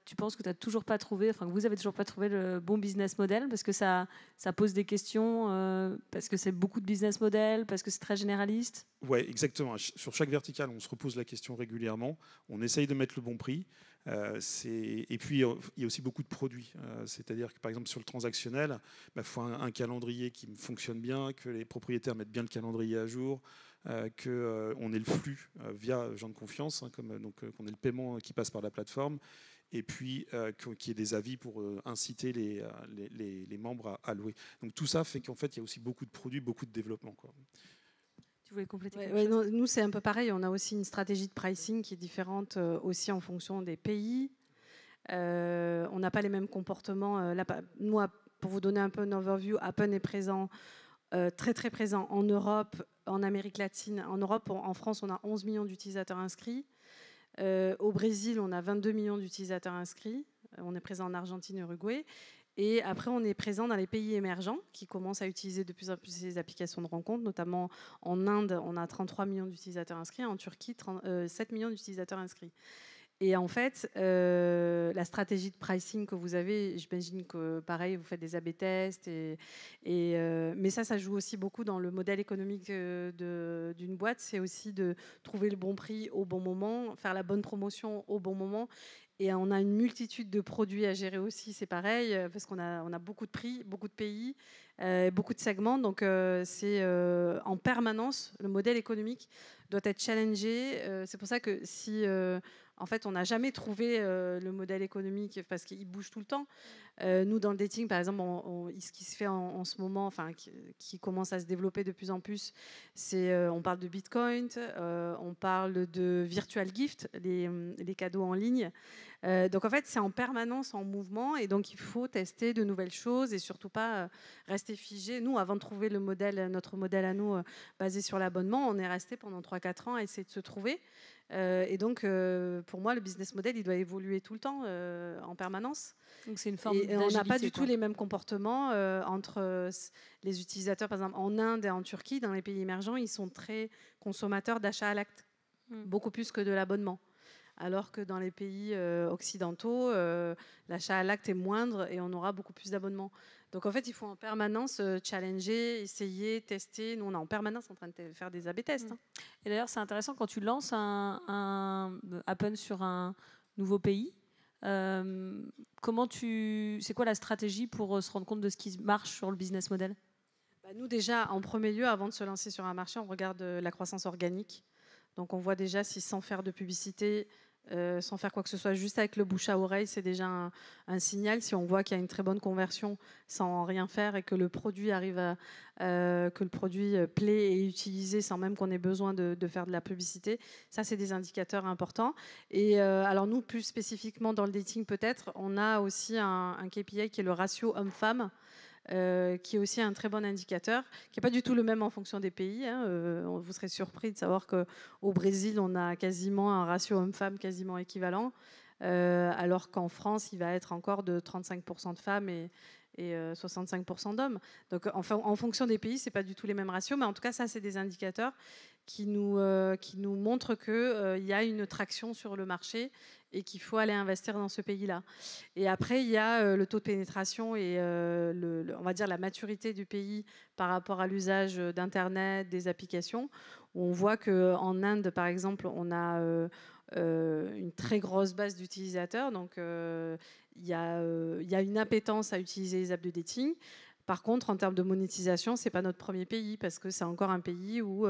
tu penses que tu n'as toujours pas trouvé, que vous avez toujours pas trouvé le bon business model? Parce que ça pose des questions, parce que c'est beaucoup de business models, parce que c'est très généraliste? Oui, exactement. Sur chaque verticale, on se repose la question régulièrement. On essaye de mettre le bon prix. Et puis, il y a aussi beaucoup de produits. C'est-à-dire que, par exemple, sur le transactionnel, faut un calendrier qui fonctionne bien, que les propriétaires mettent bien le calendrier à jour, qu'on ait le flux via Gens de Confiance, qu'on ait le paiement qui passe par la plateforme, et puis qu'il y ait des avis pour inciter les membres à louer. Donc tout ça fait qu'en fait, il y a aussi beaucoup de produits, beaucoup de développement, quoi. Tu voulais compléter quelque Ouais, chose? non, nous, c'est un peu pareil. On a aussi une stratégie de pricing qui est différente aussi en fonction des pays. On n'a pas les mêmes comportements. Nous, pour vous donner un peu un overview, Appen est présent, très très présent en Europe, en Amérique latine. En Europe, en France, on a 11 millions d'utilisateurs inscrits. Au Brésil, on a 22 millions d'utilisateurs inscrits. On est présent en Argentine et Uruguay. Et après, on est présent dans les pays émergents qui commencent à utiliser de plus en plus ces applications de rencontres, notamment en Inde, on a 33 millions d'utilisateurs inscrits, en Turquie, 7 millions d'utilisateurs inscrits. Et en fait, la stratégie de pricing que vous avez, j'imagine que pareil, vous faites des A/B tests, mais ça joue aussi beaucoup dans le modèle économique d'une boîte. C'est aussi de trouver le bon prix au bon moment, faire la bonne promotion au bon moment. Et on a une multitude de produits à gérer aussi, c'est pareil, parce qu'on a beaucoup de prix, beaucoup de pays, beaucoup de segments. Donc c'est en permanence, le modèle économique doit être challengé. C'est pour ça que si... en fait, on n'a jamais trouvé le modèle économique parce qu'il bouge tout le temps. Nous, dans le dating, par exemple, ce qui se fait en ce moment, enfin, qui commence à se développer de plus en plus, c'est on parle de Bitcoin, on parle de virtual gift, les cadeaux en ligne. Donc, en fait, c'est en permanence en mouvement et donc il faut tester de nouvelles choses et surtout pas rester figé. Nous, avant de trouver notre modèle à nous basé sur l'abonnement, on est resté pendant 3-4 ans à essayer de se trouver. Et donc, pour moi, le business model, il doit évoluer tout le temps, en permanence. Donc c'est une forme Et on n'a pas du d'agilité, tout les mêmes comportements entre les utilisateurs, par exemple, en Inde et en Turquie, dans les pays émergents, ils sont très consommateurs d'achats à l'acte, beaucoup plus que de l'abonnement. Alors que dans les pays occidentaux, l'achat à l'acte est moindre et on aura beaucoup plus d'abonnements. Donc en fait, il faut en permanence challenger, essayer, tester. Nous, on est en permanence en train de faire des A/B tests. Hein. Et d'ailleurs, c'est intéressant quand tu lances un Appen sur un nouveau pays. C'est quoi la stratégie pour se rendre compte de ce qui marche sur le business model? Nous, déjà, en premier lieu, avant de se lancer sur un marché, on regarde la croissance organique. Donc on voit déjà si sans faire de publicité, sans faire quoi que ce soit, juste avec le bouche à oreille, c'est déjà un signal. Si on voit qu'il y a une très bonne conversion sans rien faire et que le produit que le produit plaît et est utilisé sans même qu'on ait besoin de faire de la publicité, ça c'est des indicateurs importants. Et alors nous, plus spécifiquement dans le dating peut-être, on a aussi un KPI qui est le ratio homme-femme. Qui est aussi un très bon indicateur, qui n'est pas du tout le même en fonction des pays. Hein. Vous serez surpris de savoir qu'au Brésil, on a quasiment un ratio homme-femme quasiment équivalent, alors qu'en France, il va être encore de 35% de femmes et 65% d'hommes. Donc en fonction des pays, ce n'est pas du tout les mêmes ratios, mais en tout cas, ça, c'est des indicateurs qui nous montrent qu'il y a une traction sur le marché et qu'il faut aller investir dans ce pays-là. Et après, il y a le taux de pénétration et on va dire la maturité du pays par rapport à l'usage d'Internet, des applications. Où on voit qu'en Inde, par exemple, on a une très grosse base d'utilisateurs. Donc, il y a une appétence à utiliser les apps de dating. Par contre, en termes de monétisation, ce n'est pas notre premier pays parce que c'est encore un pays où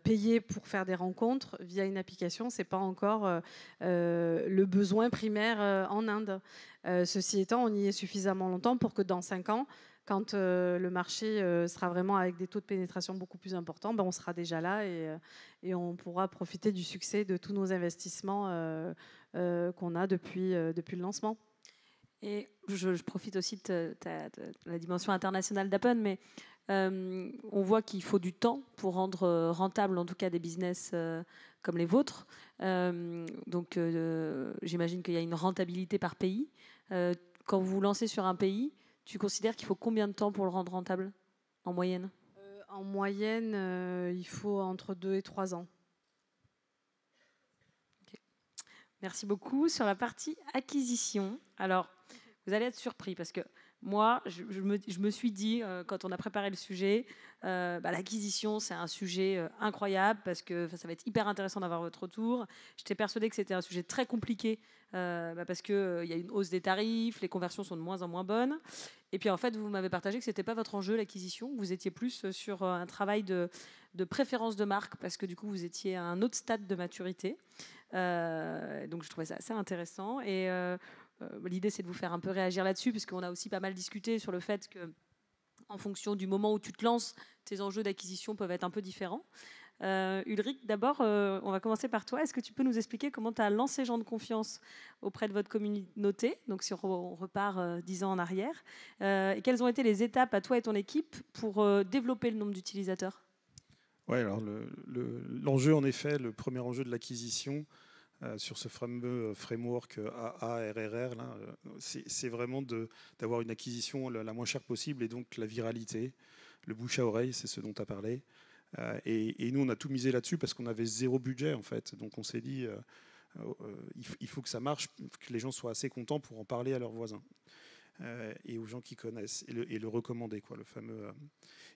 payer pour faire des rencontres via une application, ce n'est pas encore le besoin primaire en Inde. Ceci étant, on y est suffisamment longtemps pour que dans 5 ans, quand le marché sera vraiment avec des taux de pénétration beaucoup plus importants, on sera déjà là et on pourra profiter du succès de tous nos investissements qu'on a depuis le lancement. Et je profite aussi de la dimension internationale d'Appen, mais on voit qu'il faut du temps pour rendre rentable, en tout cas, des business comme les vôtres. Donc, j'imagine qu'il y a une rentabilité par pays. Quand vous vous lancez sur un pays, tu considères qu'il faut combien de temps pour le rendre rentable, en moyenne? En moyenne, il faut entre 2 et 3 ans. Okay. Merci beaucoup. Sur la partie acquisition, alors, vous allez être surpris parce que moi, je me suis dit, quand on a préparé le sujet, l'acquisition, c'est un sujet incroyable parce que ça va être hyper intéressant d'avoir votre retour. J'étais persuadée que c'était un sujet très compliqué parce qu'il y a une hausse des tarifs, les conversions sont de moins en moins bonnes. Et puis, en fait, vous m'avez partagé que ce n'était pas votre enjeu, l'acquisition. Vous étiez plus sur un travail de préférence de marque parce que, du coup, vous étiez à un autre stade de maturité. Donc, je trouvais ça assez intéressant. Et l'idée, c'est de vous faire un peu réagir là-dessus, puisqu'on a aussi pas mal discuté sur le fait que, en fonction du moment où tu te lances, tes enjeux d'acquisition peuvent être un peu différents. Ulrich, d'abord, on va commencer par toi. Est-ce que tu peux nous expliquer comment tu as lancé Gens de Confiance auprès de votre communauté? Donc, si on repart 10 ans en arrière. Et quelles ont été les étapes à toi et ton équipe pour développer le nombre d'utilisateurs? Ouais, alors l'enjeu, en effet, le premier enjeu de l'acquisition sur ce fameux framework AARRR, c'est vraiment d'avoir une acquisition la moins chère possible et donc la viralité, le bouche à oreille, c'est ce dont tu as parlé. Et nous, on a tout misé là-dessus parce qu'on avait 0 budget, en fait. Donc, on s'est dit, il faut que ça marche, que les gens soient assez contents pour en parler à leurs voisins et aux gens qui connaissent et le recommander, quoi, le fameux.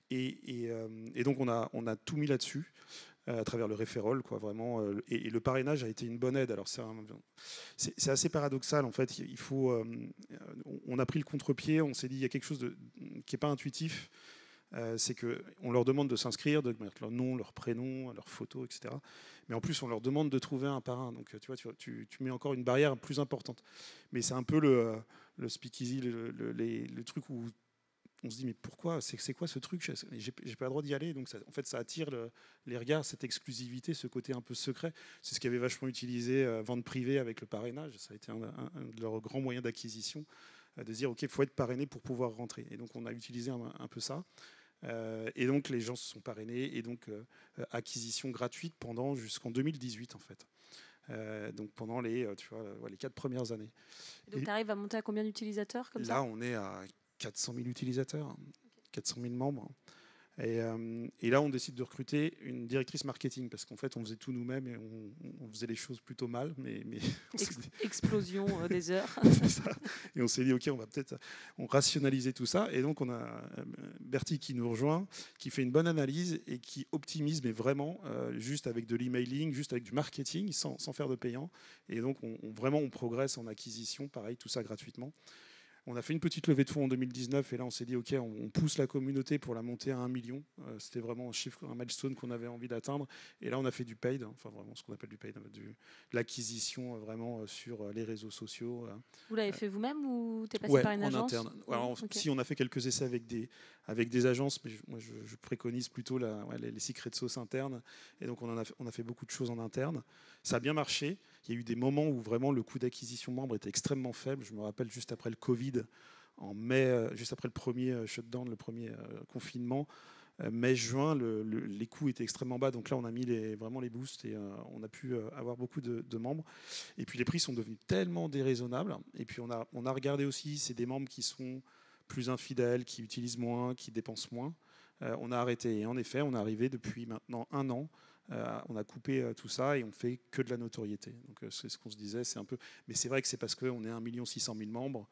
Et donc, on a tout mis là-dessus à travers le referral, quoi, vraiment. Et le parrainage a été une bonne aide. Alors, c'est assez paradoxal, en fait. On a pris le contre-pied, on s'est dit, il y a quelque chose qui n'est pas intuitif. C'est qu'on leur demande de s'inscrire, de mettre leur nom, leur prénom, leur photo, etc. Mais en plus, on leur demande de trouver un parrain. Donc, tu vois, tu mets encore une barrière plus importante. Mais c'est un peu le speakeasy, le truc où on se dit, mais pourquoi? C'est quoi ce truc? J'ai pas le droit d'y aller. Donc, en fait, ça attire les regards, cette exclusivité, ce côté un peu secret. C'est ce qui avait vachement utilisé vente privée avec le parrainage. Ça a été un de leurs grands moyens d'acquisition, de dire, OK, il faut être parrainé pour pouvoir rentrer. Et donc, on a utilisé un peu ça. Et donc les gens se sont parrainés et donc acquisition gratuite jusqu'en 2018 en fait. Donc pendant les 4 premières années. Donc tu arrives à monter à combien d'utilisateurs comme ça? Là on est à 400 000 utilisateurs, 400 000 membres. Et là on décide de recruter une directrice marketing parce qu'en fait on faisait tout nous-mêmes et on faisait les choses plutôt mal. Mais Explosion des heures. C'est ça. Et on s'est dit ok, on rationalisait tout ça et donc on a Bertie qui nous rejoint, qui fait une bonne analyse et qui optimise mais vraiment juste avec de l'emailing, juste avec du marketing sans faire de payant. Et donc on progresse en acquisition, pareil, tout ça gratuitement. On a fait une petite levée de fonds en 2019 et là on s'est dit ok, on pousse la communauté pour la monter à 1 million. C'était vraiment un milestone qu'on avait envie d'atteindre. Et là on a fait du paid, enfin vraiment ce qu'on appelle du paid, de l'acquisition vraiment sur les réseaux sociaux. Vous l'avez fait vous-même ou t'es passé par une agence? En interne. Alors, okay. Si on a fait quelques essais avec des agences, mais moi je préconise plutôt les secret sauce internes. Et donc on a fait beaucoup de choses en interne. Ça a bien marché. Il y a eu des moments où vraiment le coût d'acquisition membre était extrêmement faible. Je me rappelle juste après le Covid, en mai, juste après le premier shutdown, le premier confinement, mai-juin, les coûts étaient extrêmement bas. Donc là, on a mis vraiment les boosts et on a pu avoir beaucoup de membres. Et puis les prix sont devenus tellement déraisonnables. Et puis on a regardé aussi, c'est des membres qui sont plus infidèles, qui utilisent moins, qui dépensent moins. On a arrêté. Et en effet, on est arrivé depuis maintenant 1 an. On a coupé tout ça et on fait que de la notoriété. Donc c'est ce qu'on se disait, c'est un peu. Mais c'est vrai que c'est parce qu'on est 1 600 000 membres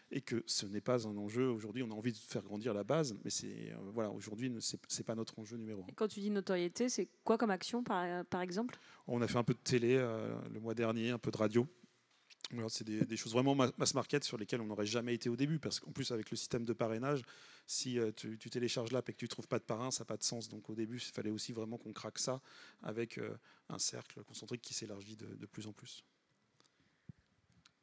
et que ce n'est pas un enjeu. Aujourd'hui, on a envie de faire grandir la base, mais aujourd'hui, c'est pas notre enjeu numéro 1. Et quand tu dis notoriété, c'est quoi comme action, par exemple? On a fait un peu de télé le mois dernier, un peu de radio. Alors, c'est des choses vraiment mass market sur lesquelles on n'aurait jamais été au début, parce qu'en plus, avec le système de parrainage, si tu télécharges l'app et que tu ne trouves pas de parrain, ça n'a pas de sens. Donc au début, il fallait aussi vraiment qu'on craque ça avec un cercle concentrique qui s'élargit de plus en plus.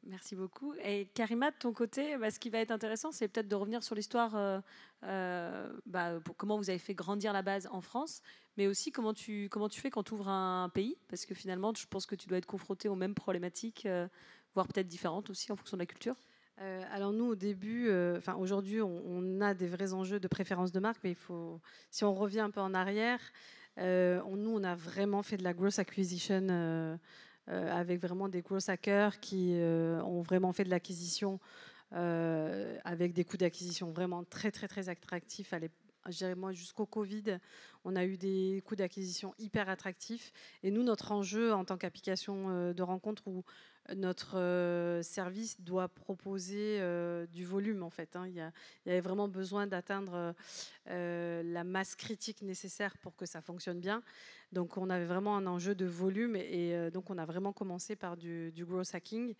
Merci beaucoup. Et Karima, de ton côté, ce qui va être intéressant, c'est peut-être de revenir sur l'histoire, pour comment vous avez fait grandir la base en France, mais aussi comment tu fais quand tu ouvres un pays, parce que finalement, je pense que tu dois être confronté aux mêmes problématiques, voire peut-être différentes aussi en fonction de la culture. Alors nous, au début, aujourd'hui, on a des vrais enjeux de préférence de marque, mais si on revient un peu en arrière, on a vraiment fait de la growth acquisition avec vraiment des growth hackers qui ont vraiment fait de l'acquisition avec des coûts d'acquisition vraiment très, très, très attractifs. Je dirais, moi, jusqu'au Covid, on a eu des coûts d'acquisition hyper attractifs. Et nous, notre enjeu en tant qu'application de rencontre où notre service doit proposer du volume, en fait. Il y avait vraiment besoin d'atteindre la masse critique nécessaire pour que ça fonctionne bien. Donc, on avait vraiment un enjeu de volume. Et donc, on a vraiment commencé par du growth hacking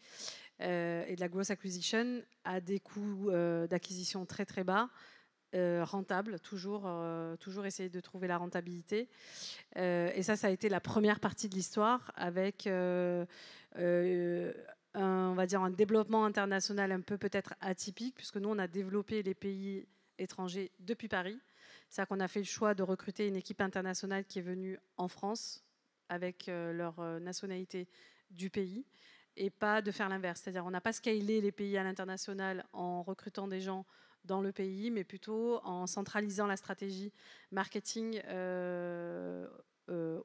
et de la growth acquisition à des coûts d'acquisition très, très bas. Rentable, toujours essayer de trouver la rentabilité. Et ça a été la première partie de l'histoire avec on va dire un développement international un peu peut-être atypique, puisque nous, on a développé les pays étrangers depuis Paris. C'est-à-dire qu'on a fait le choix de recruter une équipe internationale qui est venue en France avec leur nationalité du pays et pas de faire l'inverse. C'est-à-dire on n'a pas scalé les pays à l'international en recrutant des gens dans le pays, mais plutôt en centralisant la stratégie marketing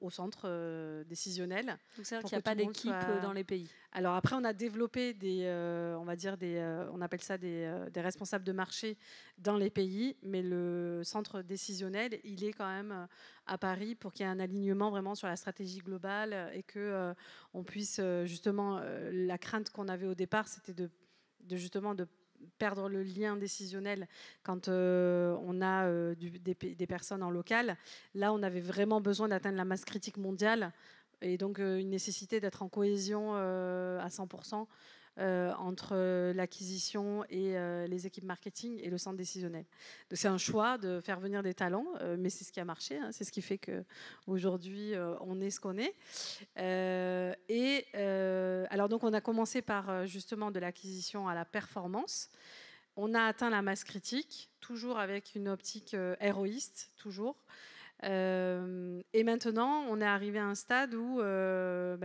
au centre décisionnel. Donc c'est-à-dire qu'il n'y a pas d'équipe dans les pays. Alors après, on a développé on appelle ça des responsables de marché dans les pays, mais le centre décisionnel, il est quand même à Paris pour qu'il y ait un alignement vraiment sur la stratégie globale et que on puisse justement, la crainte qu'on avait au départ, c'était de perdre le lien décisionnel quand on a des personnes en local. Là, on avait vraiment besoin d'atteindre la masse critique mondiale et donc une nécessité d'être en cohésion à 100% entre l'acquisition et les équipes marketing et le centre décisionnel. Donc c'est un choix de faire venir des talents, mais c'est ce qui a marché, hein, c'est ce qui fait qu'aujourd'hui on est ce qu'on est. Alors donc on a commencé par justement de l'acquisition à la performance. On a atteint la masse critique, toujours avec une optique héroïste, toujours. Et maintenant, on est arrivé à un stade où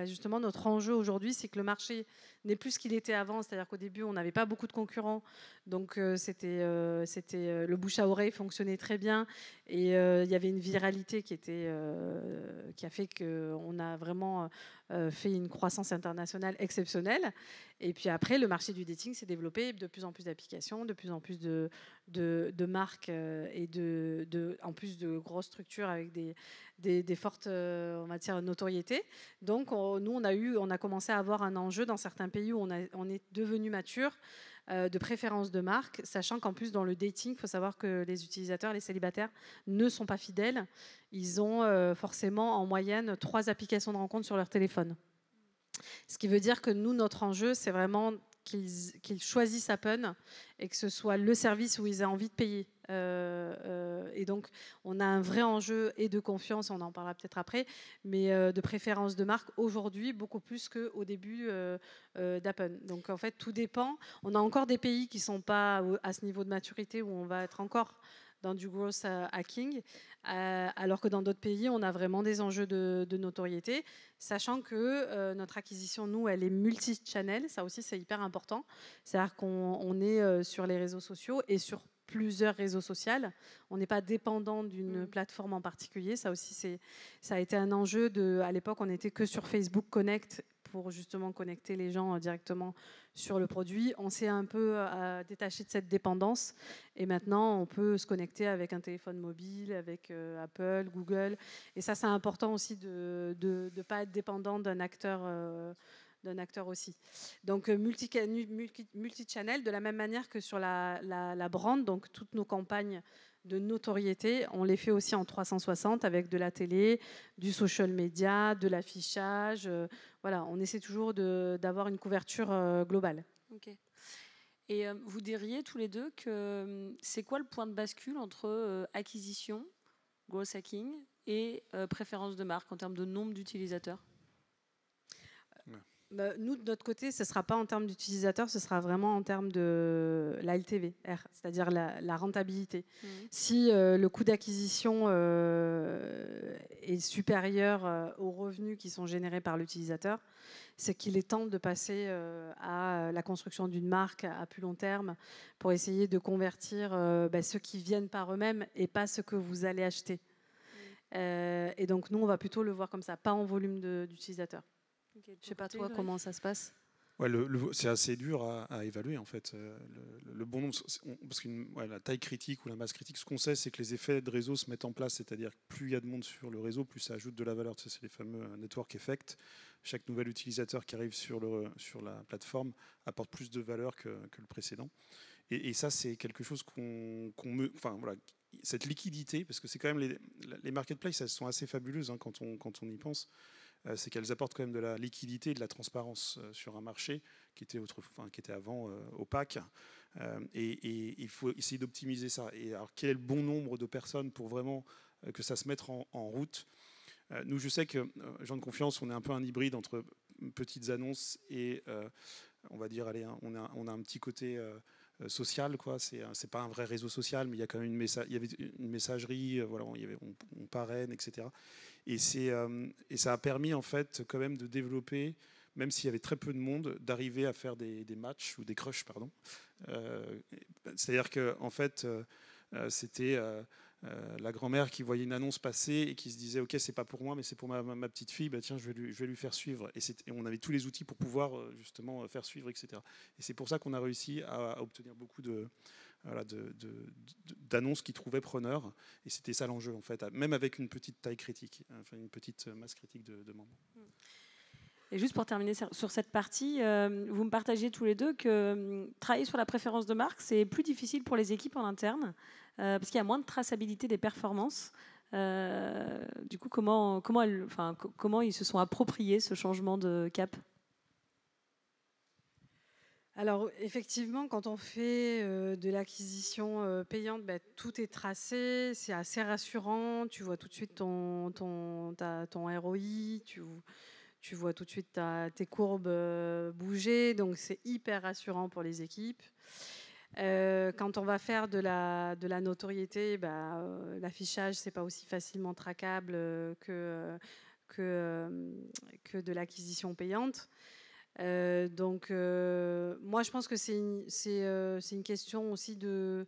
justement notre enjeu aujourd'hui, c'est que le marché n'est plus ce qu'il était avant. C'est-à-dire qu'au début, on n'avait pas beaucoup de concurrents, donc le bouche à oreille fonctionnait très bien et il y avait une viralité qui a fait qu'on a vraiment fait une croissance internationale exceptionnelle. Et puis après, le marché du dating s'est développé, de plus en plus d'applications, de plus en plus de marques et en plus de grosses structures avec des fortes on va dire, notoriétés. Donc nous, on a commencé à avoir un enjeu dans certains pays où on est devenu mature de préférence de marque, sachant qu'en plus dans le dating, il faut savoir que les utilisateurs, les célibataires ne sont pas fidèles. Ils ont forcément en moyenne 3 applications de rencontre sur leur téléphone. Ce qui veut dire que nous, notre enjeu, c'est vraiment qu'ils choisissent Appen et que ce soit le service où ils aient envie de payer. Et donc, on a un vrai enjeu et de confiance, on en parlera peut-être après, mais de préférence de marque aujourd'hui, beaucoup plus qu'au début d'Appen. Donc, en fait, tout dépend. On a encore des pays qui ne sont pas à ce niveau de maturité où on va être encore dans du growth hacking, alors que dans d'autres pays, on a vraiment des enjeux de notoriété, sachant que notre acquisition, nous, elle est multi-channel, ça aussi c'est hyper important, c'est-à-dire qu'on est sur les réseaux sociaux et sur plusieurs réseaux sociaux, on n'est pas dépendant d'une plateforme en particulier, ça aussi ça a été un enjeu, à l'époque on n'était que sur Facebook Connect, pour justement connecter les gens directement sur le produit. On s'est un peu détaché de cette dépendance et maintenant on peut se connecter avec un téléphone mobile, avec Apple, Google. Et ça, c'est important aussi de ne pas être dépendant d'un acteur aussi. Donc multi-channel, de la même manière que sur la brand, donc toutes nos campagnes de notoriété, on les fait aussi en 360 avec de la télé, du social media, de l'affichage. Voilà, on essaie toujours d'avoir une couverture globale. Ok. Et vous diriez tous les deux que c'est quoi le point de bascule entre acquisition, growth hacking et préférence de marque en termes de nombre d'utilisateurs ? Nous, de notre côté, ce ne sera pas en termes d'utilisateurs, ce sera vraiment en termes de la LTV, c'est-à-dire la rentabilité. Si le coût d'acquisition est supérieur aux revenus qui sont générés par l'utilisateur, c'est qu'il est temps de passer à la construction d'une marque à plus long terme pour essayer de convertir ceux qui viennent par eux-mêmes et pas ceux que vous allez acheter. Et donc, nous, on va plutôt le voir comme ça, pas en volume d'utilisateurs. Okay, je ne sais pas toi comment ça se passe. Ouais, c'est assez dur à évaluer en fait. Le bon nombre, parce que la taille critique ou la masse critique, ce qu'on sait, c'est que les effets de réseau se mettent en place, c'est-à-dire que plus il y a de monde sur le réseau, plus ça ajoute de la valeur. C'est les fameux network effects. Chaque nouvel utilisateur qui arrive sur la plateforme apporte plus de valeur que le précédent. Et ça, c'est quelque chose cette liquidité, parce que c'est quand même les marketplaces, elles sont assez fabuleuses hein, quand on y pense. C'est qu'elles apportent quand même de la liquidité et de la transparence sur un marché qui était avant opaque. Et il faut essayer d'optimiser ça. Et alors, quel est le bon nombre de personnes pour vraiment que ça se mette en route ? Nous, je sais que, gens de confiance, on est un peu un hybride entre petites annonces et, on va dire, allez, on a un petit côté social, quoi. C'est pas un vrai réseau social, mais il y a quand même il y avait une messagerie, voilà, on parraine, etc. Et ça a permis en fait quand même de développer, même s'il y avait très peu de monde, d'arriver à faire des matchs ou des crushs, pardon. C'est-à-dire que en fait, c'était la grand-mère qui voyait une annonce passer et qui se disait ok, c'est pas pour moi mais c'est pour ma petite fille, bah tiens, je vais lui faire suivre, et on avait tous les outils pour pouvoir justement faire suivre, etc. Et c'est pour ça qu'on a réussi à obtenir beaucoup d'annonces qui trouvaient preneurs, et c'était ça l'enjeu en fait, même avec une petite taille critique, enfin une petite masse critique de membres. Et juste pour terminer sur cette partie, vous me partagez tous les deux que travailler sur la préférence de marque, c'est plus difficile pour les équipes en interne, parce qu'il y a moins de traçabilité des performances. Du coup, comment ils se sont appropriés ce changement de cap? Alors effectivement, quand on fait de l'acquisition payante, tout est tracé, c'est assez rassurant, tu vois tout de suite ton ROI, tu vois tout de suite tes courbes bouger, donc c'est hyper rassurant pour les équipes. Quand on va faire de la notoriété, l'affichage, c'est pas aussi facilement traquable que de l'acquisition payante. Donc, moi, je pense que c'est une question aussi de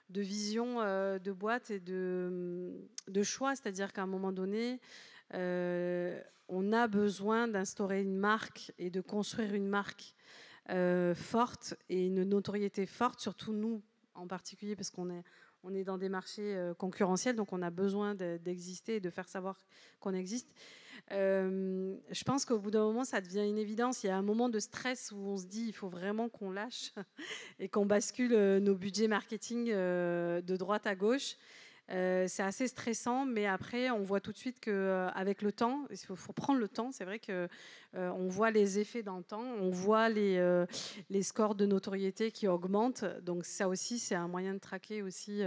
vision de boîte et de choix. C'est-à-dire qu'à un moment donné, on a besoin d'instaurer une marque et de construire une marque forte et une notoriété forte, surtout nous en particulier, parce qu'on est dans des marchés concurrentiels, donc on a besoin d'exister et de faire savoir qu'on existe. Je pense qu'au bout d'un moment, ça devient une évidence. Il y a un moment de stress où on se dit il faut vraiment qu'on lâche et qu'on bascule nos budgets marketing de droite à gauche. C'est assez stressant, mais après, on voit tout de suite qu'avec le temps, il faut prendre le temps. C'est vrai qu'on voit les effets dans le temps, on voit les scores de notoriété qui augmentent. Donc ça aussi, c'est un moyen de traquer aussi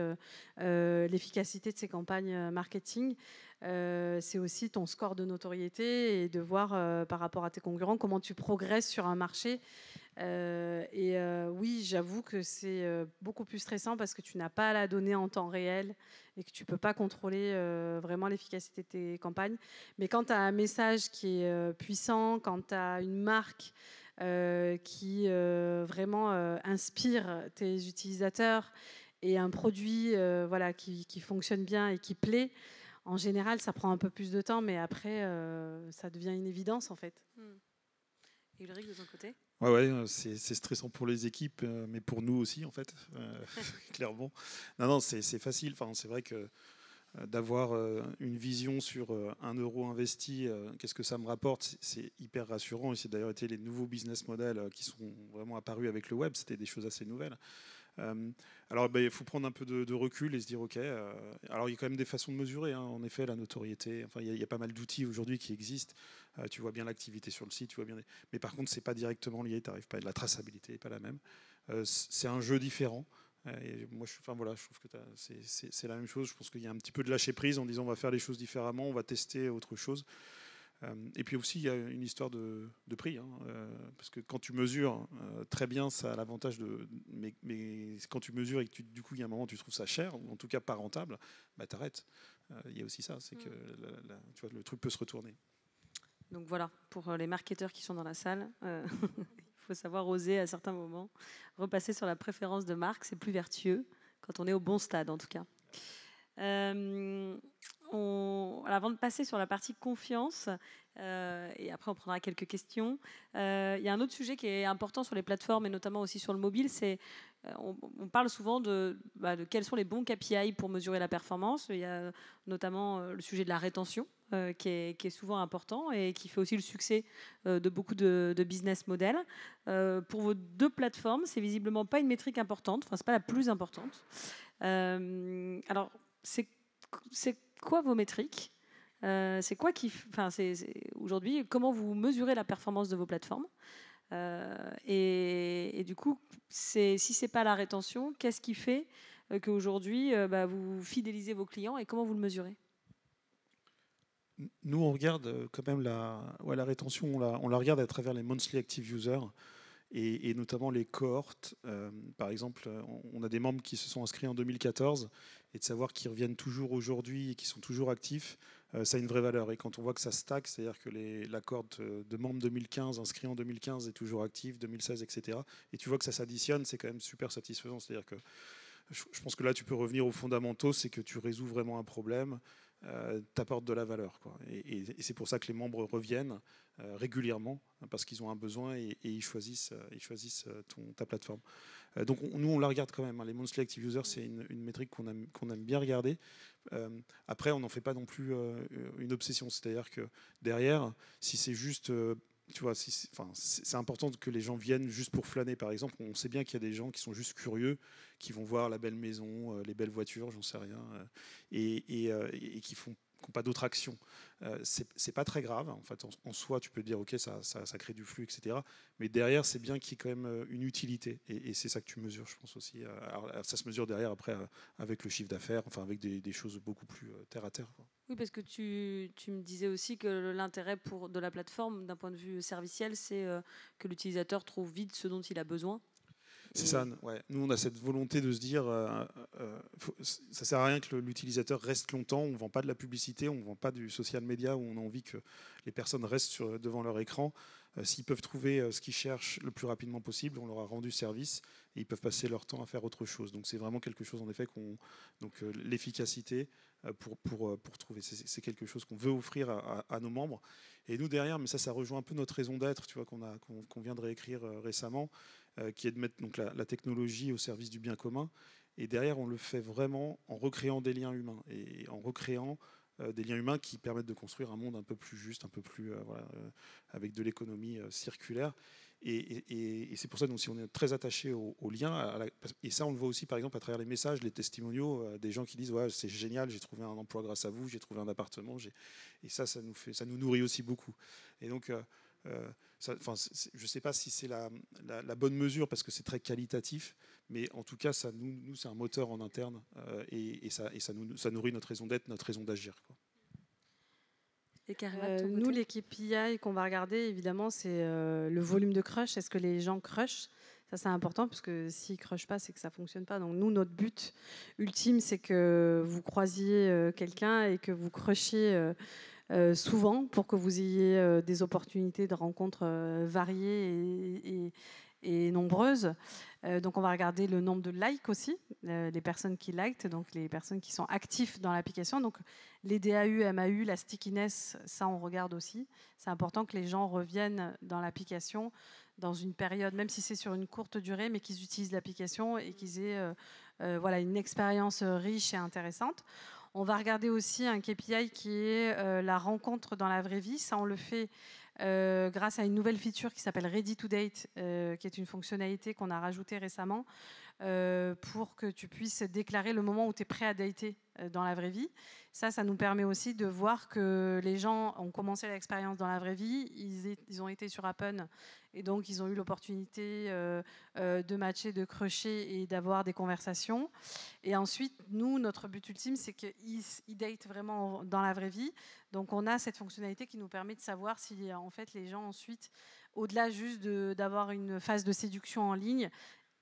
l'efficacité de ces campagnes marketing. C'est aussi ton score de notoriété et de voir par rapport à tes concurrents comment tu progresses sur un marché. Oui, j'avoue que c'est beaucoup plus stressant parce que tu n'as pas la donnée en temps réel et que tu ne peux pas contrôler vraiment l'efficacité de tes campagnes. Mais quand tu as un message qui est puissant, quand tu as une marque qui vraiment inspire tes utilisateurs et un produit qui fonctionne bien et qui plaît, en général, ça prend un peu plus de temps, mais après, ça devient une évidence en fait. Et Ulrich, de ton côté ? Ouais, c'est stressant pour les équipes, mais pour nous aussi, en fait, clairement. Non, c'est facile. Enfin, c'est vrai que d'avoir une vision sur 1 euro investi, qu'est-ce que ça me rapporte, c'est hyper rassurant. Et c'est d'ailleurs été les nouveaux business models qui sont vraiment apparus avec le web. C'était des choses assez nouvelles. Alors, il faut prendre un peu de recul et se dire, OK, alors il y a quand même des façons de mesurer, hein, en effet, la notoriété. Enfin, il y a pas mal d'outils aujourd'hui qui existent. Tu vois bien l'activité sur le site, tu vois bien. Mais par contre, c'est pas directement lié. T'arrives pas. La traçabilité n'est pas la même. C'est un jeu différent. Et moi, je trouve que c'est la même chose. Je pense qu'il y a un petit peu de lâcher prise en disant on va faire les choses différemment, on va tester autre chose. Et puis aussi, il y a une histoire de prix, hein, parce que quand tu mesures très bien, ça a l'avantage de. Mais quand tu mesures et que du coup, il y a un moment où tu trouves ça cher, ou en tout cas pas rentable, t'arrêtes. Il y a aussi ça, c'est que tu vois, le truc peut se retourner. Donc voilà, pour les marketeurs qui sont dans la salle, il faut savoir oser à certains moments repasser sur la préférence de marque. C'est plus vertueux quand on est au bon stade, en tout cas. Avant de passer sur la partie confiance, et après on prendra quelques questions, il y a un autre sujet qui est important sur les plateformes et notamment aussi sur le mobile, c'est on parle souvent de quels sont les bons KPI pour mesurer la performance. Il y a notamment le sujet de la rétention qui est souvent important et qui fait aussi le succès de beaucoup de business models. Pour vos deux plateformes, c'est visiblement pas une métrique importante, enfin c'est pas la plus importante. Alors c'est quoi vos métriques ? C'est quoi aujourd'hui, comment vous mesurez la performance de vos plateformes ? Et du coup, si c'est pas la rétention, qu'est-ce qui fait qu'aujourd'hui vous fidélisez vos clients et comment vous le mesurez ? Nous, on regarde quand même la rétention, on la regarde à travers les monthly active users. et notamment les cohortes. Par exemple, on a des membres qui se sont inscrits en 2014 et de savoir qu'ils reviennent toujours aujourd'hui et qu'ils sont toujours actifs, ça a une vraie valeur. Et quand on voit que ça stack, c'est-à-dire que la cohorte de membres 2015 inscrits en 2015 est toujours active, 2016, etc. Et tu vois que ça s'additionne, c'est quand même super satisfaisant. C'est-à-dire que je pense que là, tu peux revenir aux fondamentaux, c'est que tu résous vraiment un problème, t'apportes de la valeur, quoi. Et c'est pour ça que les membres reviennent régulièrement, parce qu'ils ont un besoin et ils choisissent ta plateforme. Donc nous, on la regarde quand même, hein. Les monthly active users, c'est une métrique qu'on aime bien regarder. Après, on n'en fait pas non plus une obsession. C'est-à-dire que derrière, si c'est juste... tu vois, c'est important que les gens viennent juste pour flâner, par exemple. On sait bien qu'il y a des gens qui sont juste curieux, qui vont voir la belle maison, les belles voitures, j'en sais rien, et qui n'ont pas d'autre action. C'est pas très grave. En fait, en soi, tu peux dire, ok, ça crée du flux, etc. Mais derrière, c'est bien qu'il y ait quand même une utilité. Et c'est ça que tu mesures, je pense aussi. Alors, ça se mesure derrière, après, avec le chiffre d'affaires, enfin, avec des choses beaucoup plus terre à terre, quoi. Oui, parce que tu me disais aussi que l'intérêt de la plateforme, d'un point de vue serviciel, c'est que l'utilisateur trouve vite ce dont il a besoin. C'est ça, ouais. Nous, on a cette volonté de se dire, ça sert à rien que l'utilisateur reste longtemps. On ne vend pas de la publicité, on ne vend pas du social media où on a envie que les personnes restent devant leur écran. S'ils peuvent trouver ce qu'ils cherchent le plus rapidement possible, on leur a rendu service et ils peuvent passer leur temps à faire autre chose. Donc c'est vraiment quelque chose, en effet, l'efficacité pour trouver. C'est quelque chose qu'on veut offrir à nos membres. Et nous, derrière, mais ça rejoint un peu notre raison d'être, tu vois, qu'on vient de réécrire récemment, qui est de mettre donc la technologie au service du bien commun. Et derrière, on le fait vraiment en recréant des liens humains et en recréant des liens humains qui permettent de construire un monde un peu plus juste, un peu plus avec de l'économie circulaire. Et c'est pour ça que nous, si on est très attaché aux liens, et ça on le voit aussi par exemple à travers les messages, les testimoniaux, des gens qui disent ouais, c'est génial, j'ai trouvé un emploi grâce à vous, j'ai trouvé un appartement, et ça nous nourrit aussi beaucoup. Et donc je ne sais pas si c'est la bonne mesure parce que c'est très qualitatif, mais en tout cas, nous c'est un moteur en interne et ça nourrit notre raison d'être, notre raison d'agir, quoi. Et Karima, nous, les KPI qu'on va regarder, évidemment, c'est le volume de crush. Est-ce que les gens crushent ? Ça, c'est important, parce que s'ils ne crushent pas, c'est que ça ne fonctionne pas. Donc nous, notre but ultime, c'est que vous croisiez quelqu'un et que vous crushiez souvent pour que vous ayez des opportunités de rencontres variées et nombreuses. Donc on va regarder le nombre de likes aussi, les personnes qui likent, donc les personnes qui sont actives dans l'application. Donc les DAU, MAU, la stickiness, ça on regarde aussi. C'est important que les gens reviennent dans l'application dans une période, même si c'est sur une courte durée, mais qu'ils utilisent l'application et qu'ils aient une expérience riche et intéressante. On va regarder aussi un KPI qui est la rencontre dans la vraie vie. Ça, on le fait grâce à une nouvelle feature qui s'appelle Ready to Date, qui est une fonctionnalité qu'on a rajoutée récemment pour que tu puisses déclarer le moment où tu es prêt à dater dans la vraie vie. Ça nous permet aussi de voir que les gens ont commencé l'expérience dans la vraie vie, ils ont été sur Appen et donc ils ont eu l'opportunité de matcher, de crusher et d'avoir des conversations. Et ensuite, nous, notre but ultime, c'est qu'ils datent vraiment dans la vraie vie. Donc on a cette fonctionnalité qui nous permet de savoir si en fait les gens ensuite, au-delà juste d'avoir une phase de séduction en ligne,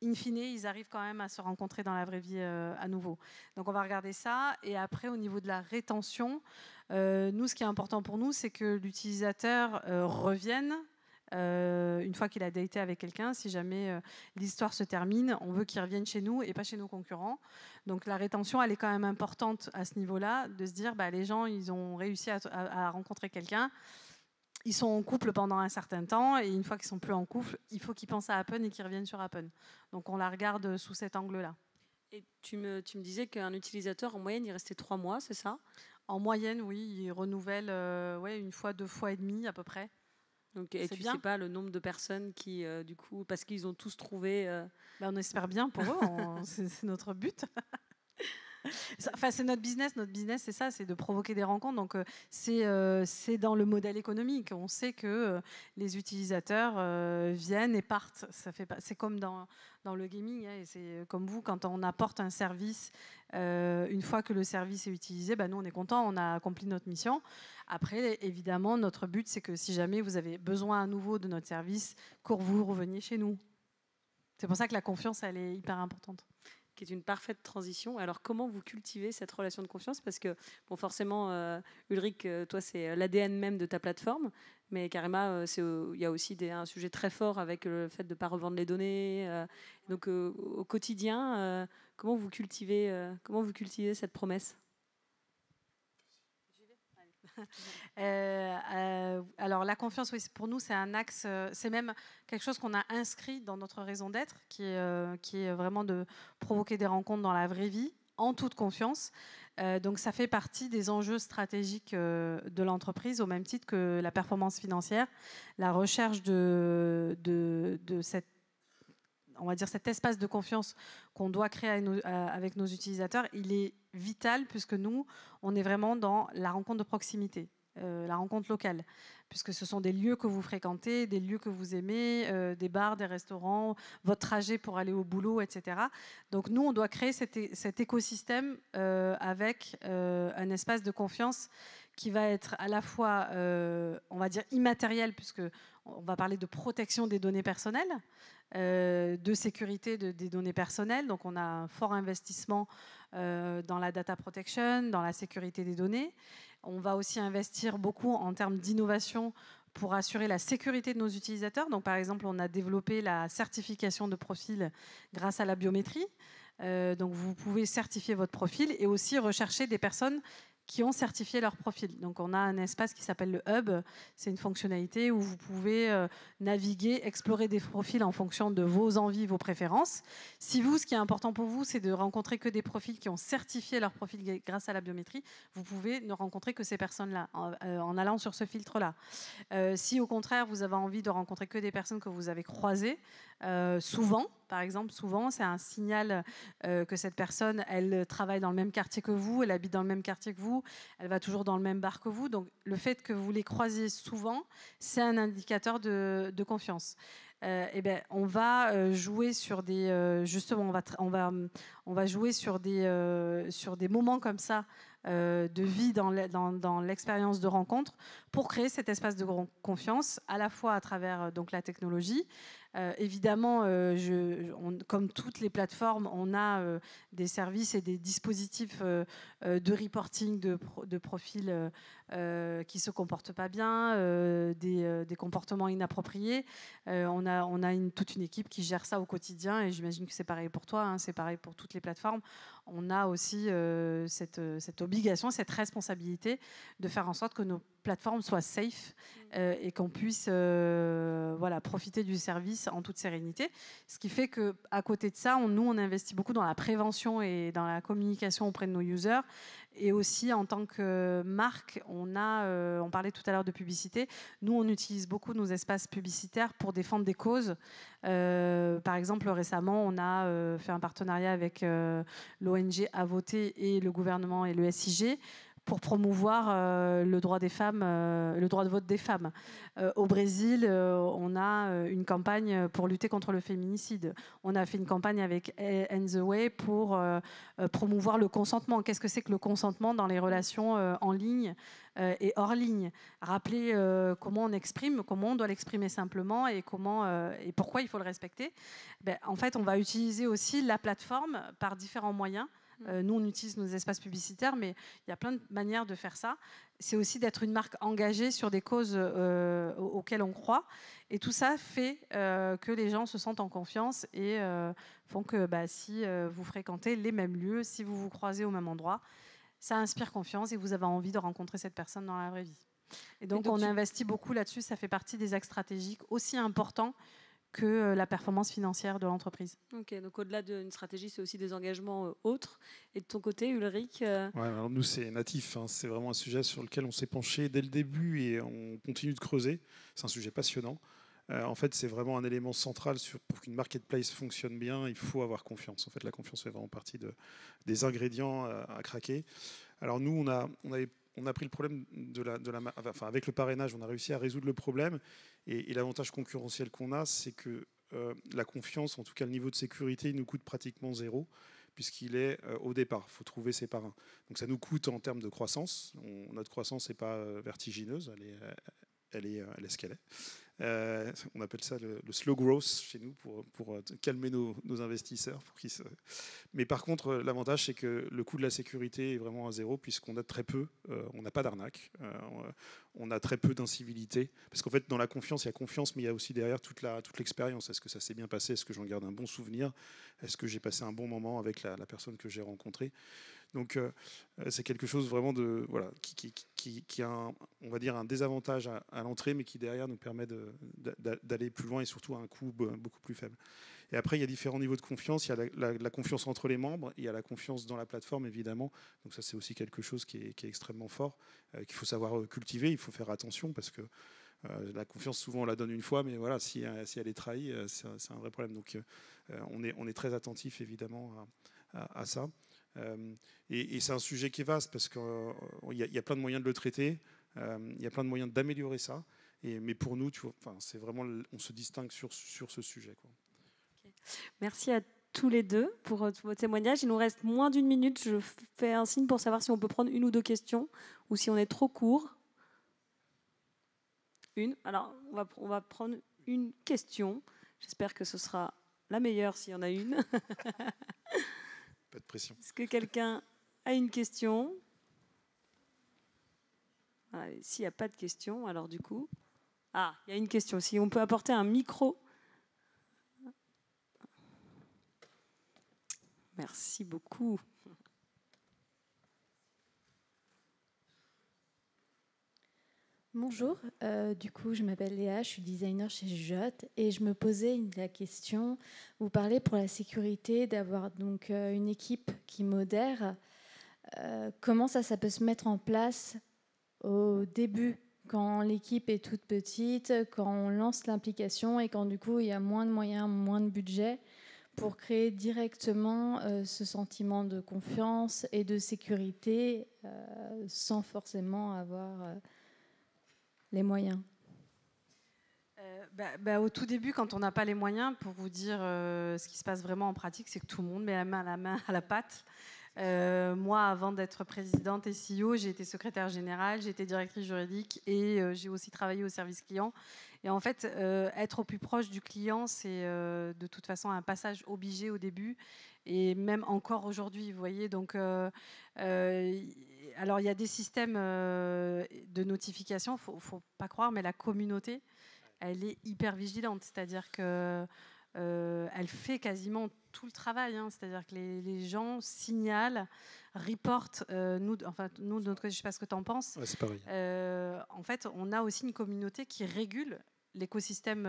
in fine, ils arrivent quand même à se rencontrer dans la vraie vie à nouveau. Donc on va regarder ça. Et après, au niveau de la rétention, nous, ce qui est important pour nous, c'est que l'utilisateur revienne une fois qu'il a daté avec quelqu'un. Si jamais l'histoire se termine, on veut qu'il revienne chez nous et pas chez nos concurrents. Donc la rétention, elle est quand même importante à ce niveau-là, de se dire, les gens, ils ont réussi à rencontrer quelqu'un. Ils sont en couple pendant un certain temps et une fois qu'ils sont plus en couple, il faut qu'ils pensent à Appen et qu'ils reviennent sur Appen. Donc on la regarde sous cet angle-là. Et tu me disais qu'un utilisateur, en moyenne, il restait 3 mois, c'est ça ? En moyenne, oui, il renouvelle une fois, 2 fois et demi à peu près. Donc, et tu ne sais pas le nombre de personnes qui, du coup, parce qu'ils ont tous trouvé... on espère bien pour eux, c'est notre but. Enfin, c'est notre business. Notre business, c'est ça, c'est de provoquer des rencontres. Donc, c'est dans le modèle économique. On sait que les utilisateurs viennent et partent. C'est comme dans le gaming. Hein, et c'est comme vous, quand on apporte un service, une fois que le service est utilisé, nous, on est content, on a accompli notre mission. Après, évidemment, notre but, c'est que si jamais vous avez besoin à nouveau de notre service, que vous reveniez chez nous. C'est pour ça que la confiance, elle est hyper importante. Qui est une parfaite transition. Alors, comment vous cultivez cette relation de confiance? Parce que, bon, forcément, Ulrich, toi, c'est l'ADN même de ta plateforme, mais Karima, il y a aussi un sujet très fort avec le fait de ne pas revendre les données. Donc, au quotidien, comment vous cultivez cette promesse? Alors la confiance, oui, pour nous c'est un axe, c'est même quelque chose qu'on a inscrit dans notre raison d'être, qui est vraiment de provoquer des rencontres dans la vraie vie, en toute confiance. Donc ça fait partie des enjeux stratégiques de l'entreprise, au même titre que la performance financière, la recherche de cette, on va dire, cet espace de confiance qu'on doit créer avec nos utilisateurs. Il est vital puisque nous, on est vraiment dans la rencontre de proximité. La rencontre locale, puisque ce sont des lieux que vous fréquentez, des lieux que vous aimez, des bars, des restaurants, votre trajet pour aller au boulot, etc. Donc nous, on doit créer cet écosystème avec un espace de confiance qui va être à la fois, on va dire, immatériel, puisque on va parler de protection des données personnelles, de sécurité des données personnelles. Donc on a un fort investissement dans la data protection, dans la sécurité des données. On va aussi investir beaucoup en termes d'innovation pour assurer la sécurité de nos utilisateurs. Donc, par exemple, on a développé la certification de profil grâce à la biométrie. Donc, vous pouvez certifier votre profil et aussi rechercher des personnes qui ont certifié leur profil. Donc on a un espace qui s'appelle le Hub. C'est une fonctionnalité où vous pouvez naviguer, explorer des profils en fonction de vos envies, vos préférences. Si vous, ce qui est important pour vous, c'est de rencontrer que des profils qui ont certifié leur profil grâce à la biométrie, vous pouvez ne rencontrer que ces personnes-là en allant sur ce filtre-là. Si au contraire, vous avez envie de rencontrer que des personnes que vous avez croisées, souvent, par exemple, souvent, c'est un signal que cette personne, elle travaille dans le même quartier que vous, elle habite dans le même quartier que vous, elle va toujours dans le même bar que vous. Donc, le fait que vous les croisiez souvent, c'est un indicateur de confiance. On va jouer sur des justement, on va jouer sur des moments comme ça de vie dans l'expérience de rencontre pour créer cet espace de confiance, à la fois à travers donc la technologie. Évidemment, comme toutes les plateformes, on a des services et des dispositifs de reporting de profils qui ne se comportent pas bien, des comportements inappropriés. On a toute une équipe qui gère ça au quotidien et j'imagine que c'est pareil pour toi, hein, c'est pareil pour toutes les plateformes. On a aussi cette obligation, cette responsabilité de faire en sorte que nos plateformes soient safe et qu'on puisse profiter du service en toute sérénité. Ce qui fait qu'à côté de ça, on investit beaucoup dans la prévention et dans la communication auprès de nos users. Et aussi, en tant que marque, on parlait tout à l'heure de publicité. Nous, on utilise beaucoup nos espaces publicitaires pour défendre des causes. Par exemple, récemment, on a fait un partenariat avec l'ONG A Voter et le gouvernement et le SIG pour promouvoir le droit des femmes, le droit de vote des femmes. Au Brésil, on a une campagne pour lutter contre le féminicide. On a fait une campagne avec End the Way pour promouvoir le consentement. Qu'est-ce que c'est que le consentement dans les relations en ligne et hors ligne? Rappeler comment on exprime, comment on doit l'exprimer simplement et et pourquoi il faut le respecter. En fait, on va utiliser aussi la plateforme par différents moyens. Nous, on utilise nos espaces publicitaires, mais il y a plein de manières de faire ça. C'est aussi d'être une marque engagée sur des causes auxquelles on croit. Et tout ça fait que les gens se sentent en confiance et font que si vous fréquentez les mêmes lieux, si vous vous croisez au même endroit, ça inspire confiance et vous avez envie de rencontrer cette personne dans la vraie vie. Et donc on investit beaucoup là-dessus. Ça fait partie des axes stratégiques aussi importants que la performance financière de l'entreprise. Ok, donc au-delà d'une stratégie, c'est aussi des engagements autres. Et de ton côté, Ulrich alors nous, c'est natif. Hein. C'est vraiment un sujet sur lequel on s'est penché dès le début et on continue de creuser. C'est un sujet passionnant. En fait, c'est vraiment un élément central pour qu'une marketplace fonctionne bien. Il faut avoir confiance. En fait, la confiance fait vraiment partie des ingrédients à craquer. Alors nous, on a pris le problème avec le parrainage, on a réussi à résoudre le problème. Et l'avantage concurrentiel qu'on a, c'est que la confiance, en tout cas le niveau de sécurité, il nous coûte pratiquement zéro, puisqu'il est au départ. Il faut trouver ses parrains. Donc ça nous coûte en termes de croissance. Notre croissance n'est pas vertigineuse, elle est ce qu'elle est. On appelle ça le slow growth chez nous pour calmer nos investisseurs. Mais par contre, l'avantage, c'est que le coût de la sécurité est vraiment à zéro, puisqu'on a très peu, on n'a pas d'arnaque, on a très peu d'incivilité. Parce qu'en fait, dans la confiance, il y a confiance, mais il y a aussi derrière toute l'expérience. Est-ce que ça s'est bien passé? Est-ce que j'en garde un bon souvenir? Est-ce que j'ai passé un bon moment avec la personne que j'ai rencontrée? Donc, c'est quelque chose vraiment qui a on va dire un désavantage à l'entrée, mais qui derrière nous permet d'aller plus loin et surtout à un coût beaucoup plus faible. Et après, il y a différents niveaux de confiance. Il y a la confiance entre les membres, il y a la confiance dans la plateforme, évidemment. Donc ça, c'est aussi quelque chose qui est extrêmement fort, qu'il faut savoir cultiver. Il faut faire attention parce que la confiance, souvent, on la donne une fois, mais voilà, si elle est trahie, c'est un vrai problème. Donc, on est très attentif, évidemment, à ça. Et c'est un sujet qui est vaste parce qu'il y a plein de moyens de le traiter, il y a plein de moyens d'améliorer ça. Mais pour nous, c'est vraiment, on se distingue sur ce sujet, quoi. Okay. Merci à tous les deux pour votre témoignage. Il nous reste moins d'1 minute. Je fais un signe pour savoir si on peut prendre 1 ou 2 questions ou si on est trop court. Une. Alors, on va prendre une question. J'espère que ce sera la meilleure s'il y en a une. Pas de pression. Est-ce que quelqu'un a une question? S'il n'y a pas de question, alors du coup... Ah, il y a une question. Si on peut apporter un micro. Merci beaucoup. Bonjour, du coup je m'appelle Léa, je suis designer chez Jugeote et je me posais la question, vous parlez pour la sécurité d'avoir donc une équipe qui modère, comment ça peut se mettre en place au début quand l'équipe est toute petite, quand on lance l'implication et quand du coup il y a moins de moyens, moins de budget pour créer directement ce sentiment de confiance et de sécurité sans forcément avoir... les moyens. Au tout début, quand on n'a pas les moyens, pour vous dire ce qui se passe vraiment en pratique, c'est que tout le monde met la main à la pâte. Moi, avant d'être présidente et CEO, j'ai été secrétaire générale, j'ai été directrice juridique et j'ai aussi travaillé au service client. Et en fait, être au plus proche du client, c'est de toute façon un passage obligé au début et même encore aujourd'hui, vous voyez. Donc, alors, il y a des systèmes de notification, faut pas croire, mais la communauté, elle est hyper vigilante. C'est-à-dire que elle fait quasiment tout le travail. C'est-à-dire que les gens signalent, reportent. Nous, de notre côté, je ne sais pas ce que tu en penses. Ouais, c'est pareil. En fait, on a aussi une communauté qui régule l'écosystème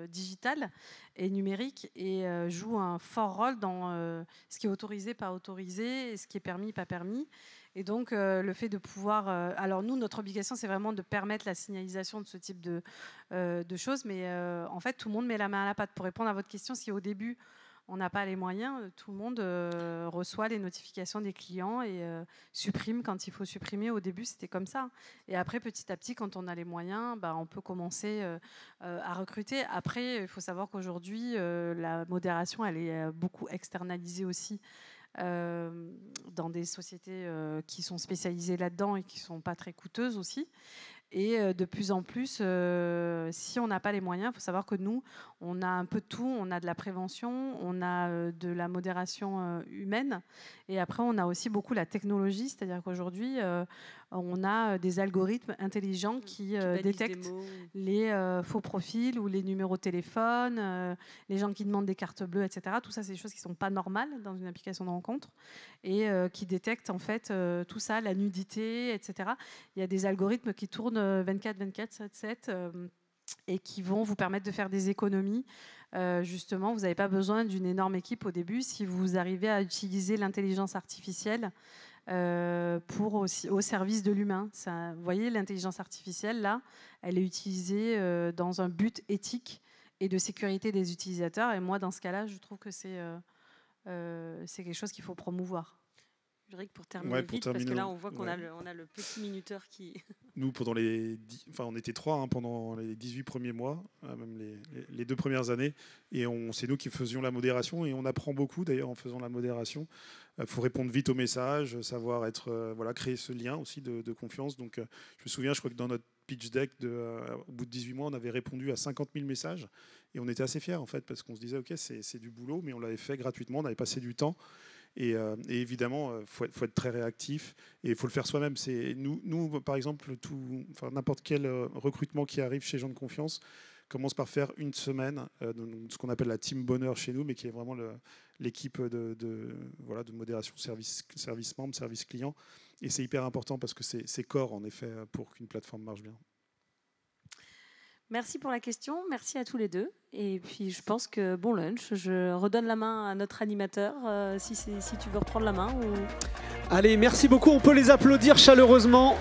digital et numérique et joue un fort rôle dans ce qui est autorisé, pas autorisé, et ce qui est permis, pas permis. Et donc, le fait de pouvoir... alors, nous, notre obligation, c'est vraiment de permettre la signalisation de ce type de choses. Mais en fait, tout le monde met la main à la pâte. Pour répondre à votre question, si au début, on n'a pas les moyens, tout le monde reçoit les notifications des clients et supprime quand il faut supprimer. Au début, c'était comme ça. Et après, petit à petit, quand on a les moyens, on peut commencer à recruter. Après, il faut savoir qu'aujourd'hui, la modération, elle est beaucoup externalisée aussi. Dans des sociétés qui sont spécialisées là-dedans et qui ne sont pas très coûteuses aussi. Et de plus en plus, si on n'a pas les moyens, il faut savoir que nous, on a un peu de tout. On a de la prévention, on a de la modération humaine. Et après, on a aussi beaucoup la technologie. C'est-à-dire qu'aujourd'hui, on a des algorithmes intelligents qui détectent les faux profils ou les numéros de téléphone, les gens qui demandent des cartes bleues, etc. Tout ça, c'est des choses qui ne sont pas normales dans une application de rencontre et qui détectent en fait tout ça, la nudité, etc. Il y a des algorithmes qui tournent 24/24, 7/7 et qui vont vous permettre de faire des économies. Justement, vous n'avez pas besoin d'une énorme équipe au début. Si vous arrivez à utiliser l'intelligence artificielle au service de l'humain. Vous voyez, l'intelligence artificielle, là, elle est utilisée dans un but éthique et de sécurité des utilisateurs. Et moi, dans ce cas-là, je trouve que c'est quelque chose qu'il faut promouvoir. Ulrich, pour terminer vite, parce que là, on voit qu'on a le petit minuteur qui... Nous, on était 3 pendant les 18 premiers mois, même les 2 premières années, et c'est nous qui faisions la modération, et on apprend beaucoup d'ailleurs en faisant la modération. Il faut répondre vite aux messages, savoir créer ce lien aussi de confiance. Donc, je me souviens, je crois que dans notre pitch deck, au bout de 18 mois, on avait répondu à 50 000 messages, et on était assez fiers en fait, parce qu'on se disait, ok, c'est du boulot, mais on l'avait fait gratuitement, on avait passé du temps. Et évidemment, faut être très réactif et il faut le faire soi-même. Nous, par exemple, n'importe quel recrutement qui arrive chez Gens de Confiance commence par faire une semaine, ce qu'on appelle la team bonheur chez nous, mais qui est vraiment l'équipe de modération service membre, service client. Et c'est hyper important parce que c'est core, en effet, pour qu'une plateforme marche bien. Merci pour la question, merci à tous les deux. Et puis je pense que bon lunch. Je redonne la main à notre animateur si tu veux reprendre la main. Ou... Allez, merci beaucoup, on peut les applaudir chaleureusement.